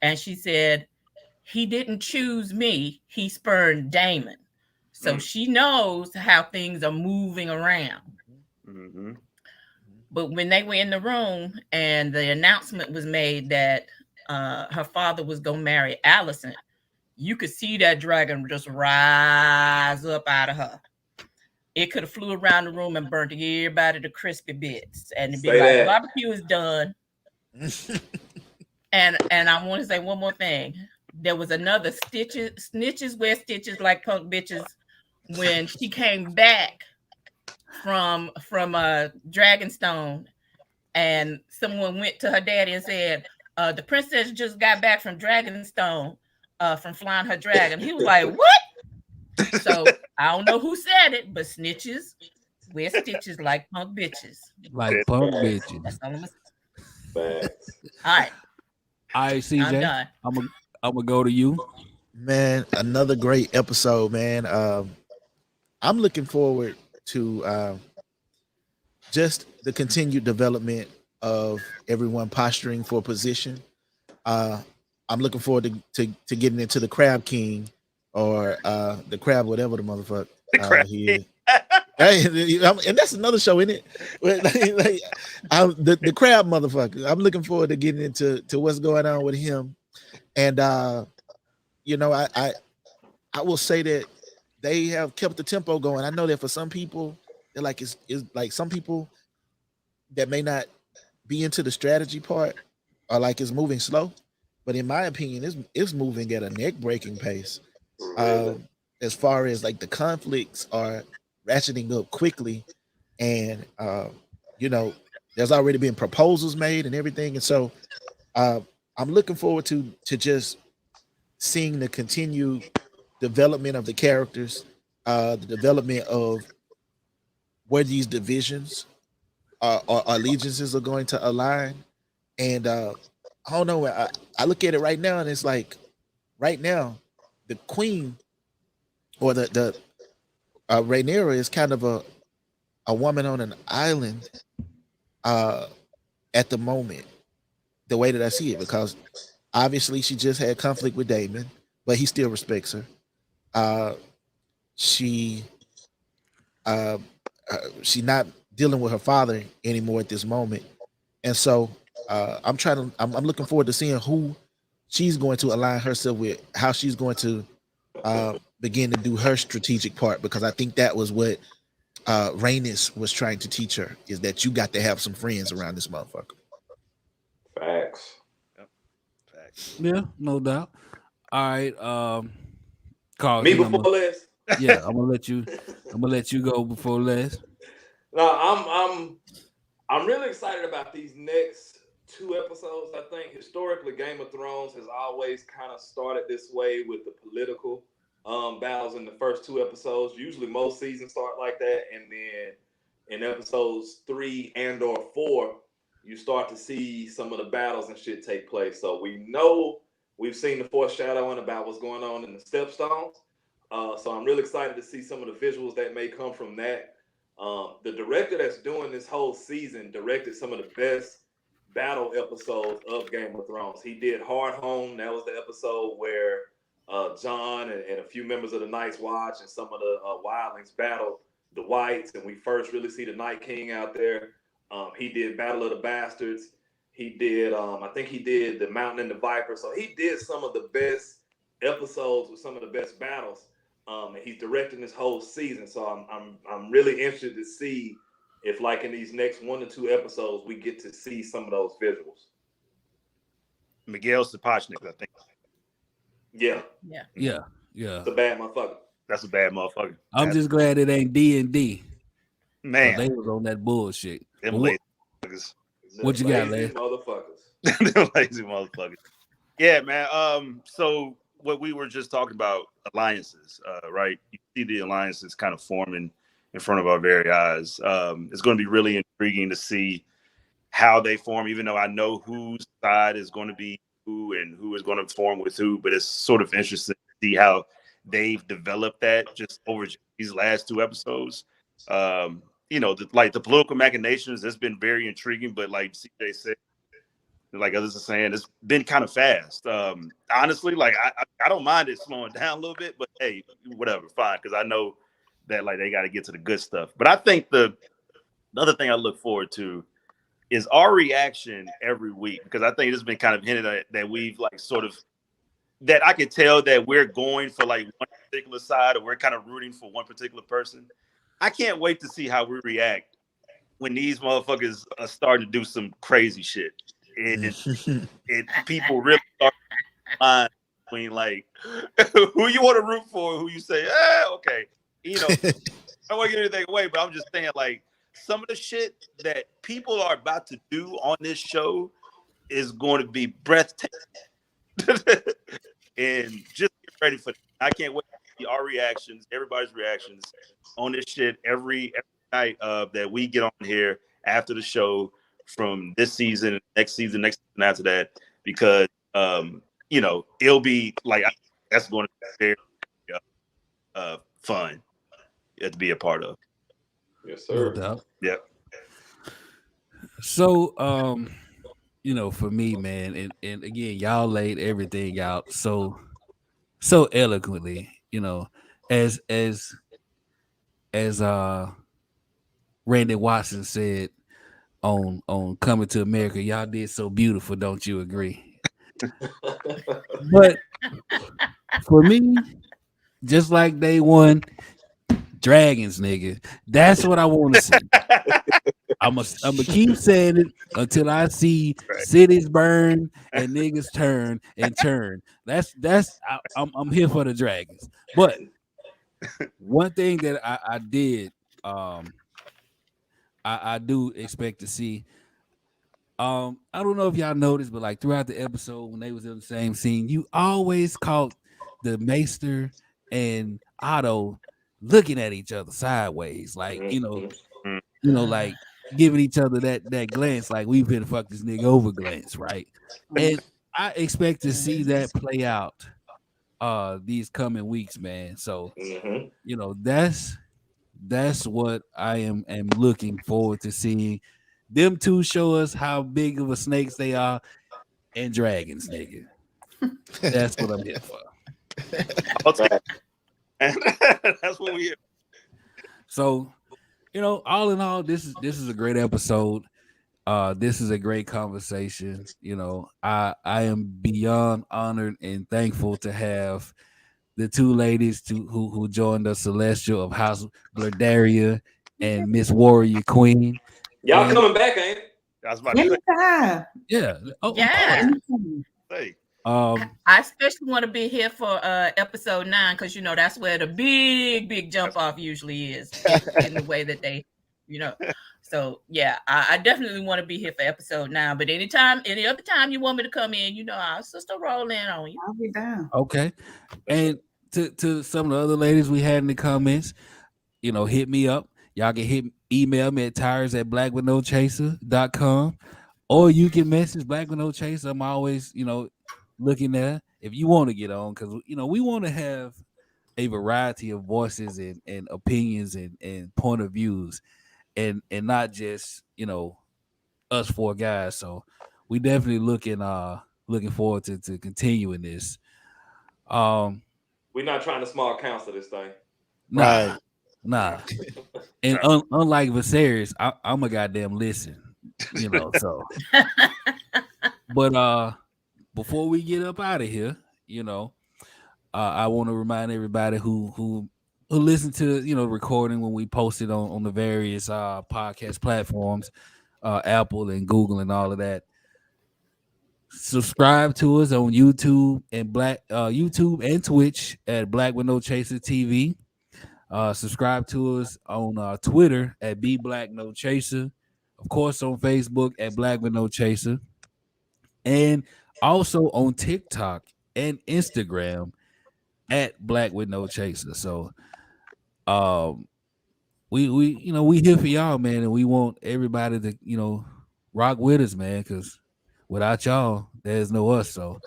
And she said, he didn't choose me, he spurned Daemon. So she knows how things are moving around. Mm-hmm. But when they were in the room and the announcement was made that her father was going to marry Alicent, you could see that dragon just rise up out of her. It could have flew around the room and burnt everybody to crispy bits. And it'd be Say like, that. barbecue is done. And I want to say one more thing. There was another snitches wear stitches like punk bitches when she came back from Dragonstone, and someone went to her daddy and said, the princess just got back from Dragonstone from flying her dragon. He was like, what? So I don't know who said it, but snitches wear stitches like punk bitches. Like punk bitches. That's all I'm gonna say. Facts. All right, CJ, I'm done. I'm gonna go to you. Man, another great episode, man. I'm looking forward to just the continued development of everyone posturing for position. I'm looking forward to getting into the Crab King or the Crab, whatever the motherfucker The crap. he is. Hey, and that's another show, isn't it? The Crab motherfucker. I'm looking forward to getting into what's going on with him. And you know, I will say that they have kept the tempo going. I know that for some people, they're like it's like some people that may not be into the strategy part are like it's moving slow. But in my opinion, it's moving at a neck breaking pace. As far as like the conflicts are ratcheting up quickly, and you know, there's already been proposals made and everything, and so I'm looking forward to just seeing the continued development of the characters, the development of where these divisions or allegiances are going to align, and I don't know. I look at it right now, and it's like right now, the queen or the Rhaenyra is kind of a woman on an island at the moment, the way that I see it, because obviously she just had conflict with Daemon, but he still respects her. She she's not dealing with her father anymore at this moment, and so I'm looking forward to seeing who she's going to align herself with, how she's going to begin to do her strategic part, because I think that was what Rhaenys was trying to teach her, is that you got to have some friends around this motherfucker. Facts. Yep. Facts. Yeah, no doubt. All right, Carl. Me before Les. Yeah, I'm gonna let you go before Les. No, I'm really excited about these next 2 episodes. I think historically Game of Thrones has always kind of started this way with the political battles in the first 2 episodes. Usually most seasons start like that, and then in episodes 3 and or 4, you start to see some of the battles and shit take place. So we know we've seen the foreshadowing about what's going on in the Stepstones. So I'm really excited to see some of the visuals that may come from that. The director that's doing this whole season directed some of the best battle episodes of Game of Thrones. He did Hard Home. That was the episode where Jon and a few members of the Night's Watch and some of the wildlings battled the Whites, and we first really see the Night King out there. He did Battle of the Bastards. He did, I think he did The Mountain and the Viper. So he did some of the best episodes with some of the best battles. And he's directing this whole season. So I'm really interested to see if, like, in these next 1 to 2 episodes, we get to see some of those visuals. Miguel Sapochnik, I think. Yeah. It's a bad motherfucker. That's a bad motherfucker. I'm just glad it ain't D&D. Man, they was on that bullshit. Them lazy motherfuckers. What you got, Larry? Motherfuckers. Them lazy motherfuckers. Yeah, man. So what we were just talking about, alliances, right? You see the alliances kind of forming in front of our very eyes. It's going to be really intriguing to see how they form, even though I know whose side is going to be who and who is going to form with who, but it's sort of interesting to see how they've developed that just over these last 2 episodes. You know, the political machinations, it's been very intriguing, but like CJ said, like others are saying, it's been kind of fast. Honestly, like I don't mind it slowing down a little bit, but hey, whatever, fine, because I know that like they got to get to the good stuff. But I think the other thing I look forward to is our reaction every week, because I think it's been kind of hinted at that we've like sort of, that I can tell that we're going for like one particular side, or we're kind of rooting for one particular person. I can't wait to see how we react when these motherfuckers are starting to do some crazy shit. And people really start line between like who you want to root for, who you say, okay. You know, I don't want to give anything away, but I'm just saying, like, some of the shit that people are about to do on this show is going to be breathtaking. And just get ready for that. I can't wait to see our reactions, everybody's reactions on this shit every night that we get on here after the show, from this season, next season after that, because you know, it'll be like, that's going to be very fun to be a part of. Yes, No sir. doubt. Yep. So, for me, man, and again, y'all laid everything out so eloquently, as as Randy Watson said on Coming to America, y'all did so beautiful, don't you agree? But for me, just like day one, dragons, nigga. That's what I want to see. I'm gonna keep saying it until I see Right. cities burn and niggas turn and turn. I'm here for the dragons. But one thing that I did, I do expect to see. I don't know if y'all noticed, but like throughout the episode when they was in the same scene, you always caught the Maester and Otto looking at each other sideways, like Mhm. like giving each other that glance, like we finna fuck this nigga over glance, right? And I expect to see that play out these coming weeks, man. So Mhm. that's what I am looking forward to seeing. Them two show us how big of a snakes they are and dragons, nigga. That's what I'm here for. I'll take and that's what we. So, all in all, this is a great episode. This is a great conversation. I am beyond honored and thankful to have the two ladies who joined us, Celestial of House Blardaria and Miss Warrior Queen. Y'all And coming back, ain't it? I was about to Anytime. yeah, of Yeah. say. I especially want to be here for episode 9 because that's where the big jump off usually is in the way that they, So yeah, I definitely want to be here for episode 9. But any other time you want me to come in, our sister roll in on you. I'll be down. Okay, and to some of the other ladies we had in the comments, hit me up. Y'all can email me at tires@blackwithnochaser.com, or you can message Black with No Chaser. I'm always, looking there if you want to get on, because we want to have a variety of voices and opinions and point of views, and not just us four guys. So we definitely looking forward to continuing this. We're not trying to small counsel this thing. Nah, Right. and unlike Viserys, I'm a goddamn listen, so. But before we get up out of here, I want to remind everybody who listen to the recording when we post it on the various podcast platforms, Apple and Google and all of that. Subscribe to us on YouTube and YouTube and Twitch at Black with No Chaser TV. Subscribe to us on Twitter at Be Black No Chaser. Of course, on Facebook at Black with No Chaser. And also on TikTok and Instagram at Black with No Chaser. So we here for y'all, man, and we want everybody to rock with us, man, because without y'all there's no us. So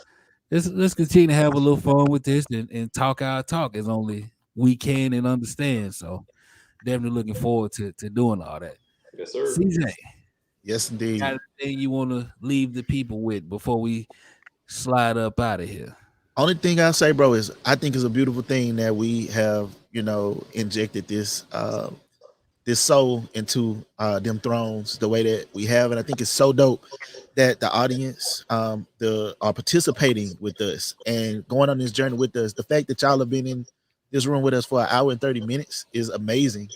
let's continue to have a little fun with this and talk our talk as only we can and understand. So definitely looking forward to doing all that. Yes, sir. CJ, Yes, indeed. got anything you want to leave the people with before we slide up out of here? Only thing I'll say, bro, is I think it's a beautiful thing that we have, injected this this soul into them thrones the way that we have. And I think it's so dope that the audience are participating with us and going on this journey with us. The fact that y'all have been in this room with us for an hour and 30 minutes is amazing.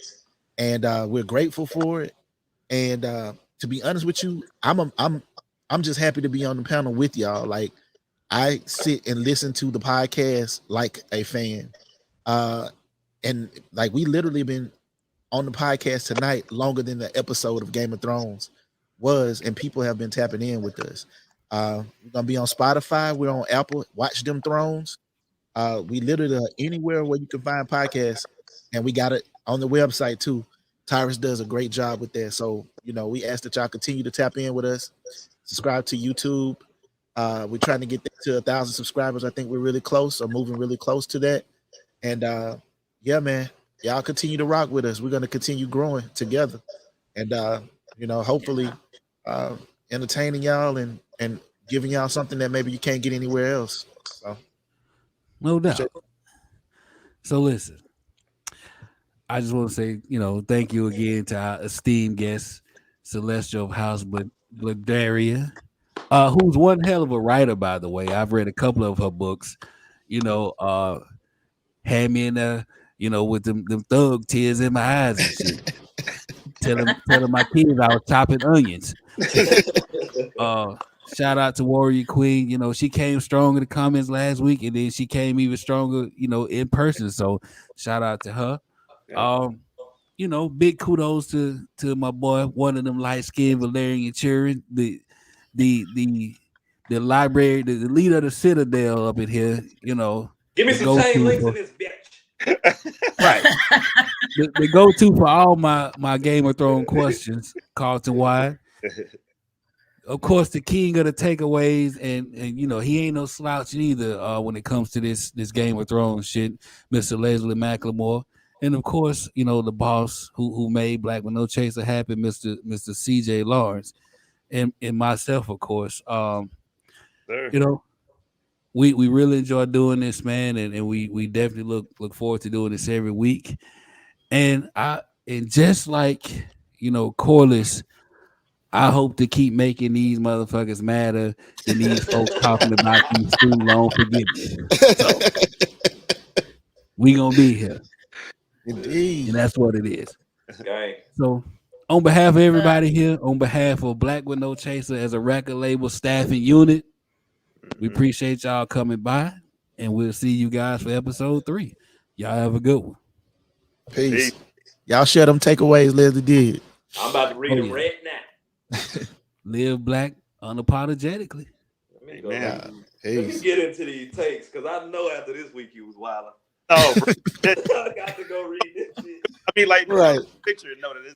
And we're grateful for it. And to be honest with you, I'm just happy to be on the panel with y'all. Like, I sit and listen to the podcast like a fan. And like, we literally been on the podcast tonight longer than the episode of Game of Thrones was, and people have been tapping in with us. We're gonna be on Spotify, we're on Apple, Watch Them Thrones. We literally are anywhere where you can find podcasts, and we got it on the website too. Tyrus does a great job with that. So, we ask that y'all continue to tap in with us, subscribe to YouTube. We're trying to get to 1,000 subscribers. I think we're really close or moving really close to that. And yeah, man, y'all continue to rock with us. We're gonna continue growing together, and hopefully, entertaining y'all and giving y'all something that maybe you can't get anywhere else. So, No doubt. So listen, I just want to say, thank you again to our esteemed guest, Celestial of House Bladaria, who's one hell of a writer, by the way. I've read a couple of her books. Had me in there, with them thug tears in my eyes and shit. telling my kids I was chopping onions. Shout out to Warrior Queen. She came strong in the comments last week, and then she came even stronger, in person. So shout out to her. Big kudos to my boy, one of them light-skinned Valerian children, the library, the leader of the Citadel up in here, Give me some chain links in this bitch. Right. the go-to for all my Game of Thrones questions, Carlton Wide. Of course, the king of the takeaways, and he ain't no slouch either when it comes to this Game of Thrones shit, Mr. Leslie McLemore. And of course, the boss who made Black with No Chaser happen, Mr. CJ Lawrence, and myself, of course. We really enjoy doing this, man, and we definitely look forward to doing this every week. And just like Corlys, I hope to keep making these motherfuckers madder than these folks talking about these student loan forgiveness. So, we gonna be here. Indeed. And that's what it is. Okay. So, on behalf of everybody here, on behalf of Black with No Chaser as a record label staffing unit, we appreciate y'all coming by, and we'll see you guys for episode 3. Y'all have a good one. Peace. Y'all share them takeaways Leslie did. I'm about to read them right now. Live black unapologetically. Let me get into these takes, because I know after this week you was wilding. Oh, I got to go read this shit. I mean, like, right. Picture know that it's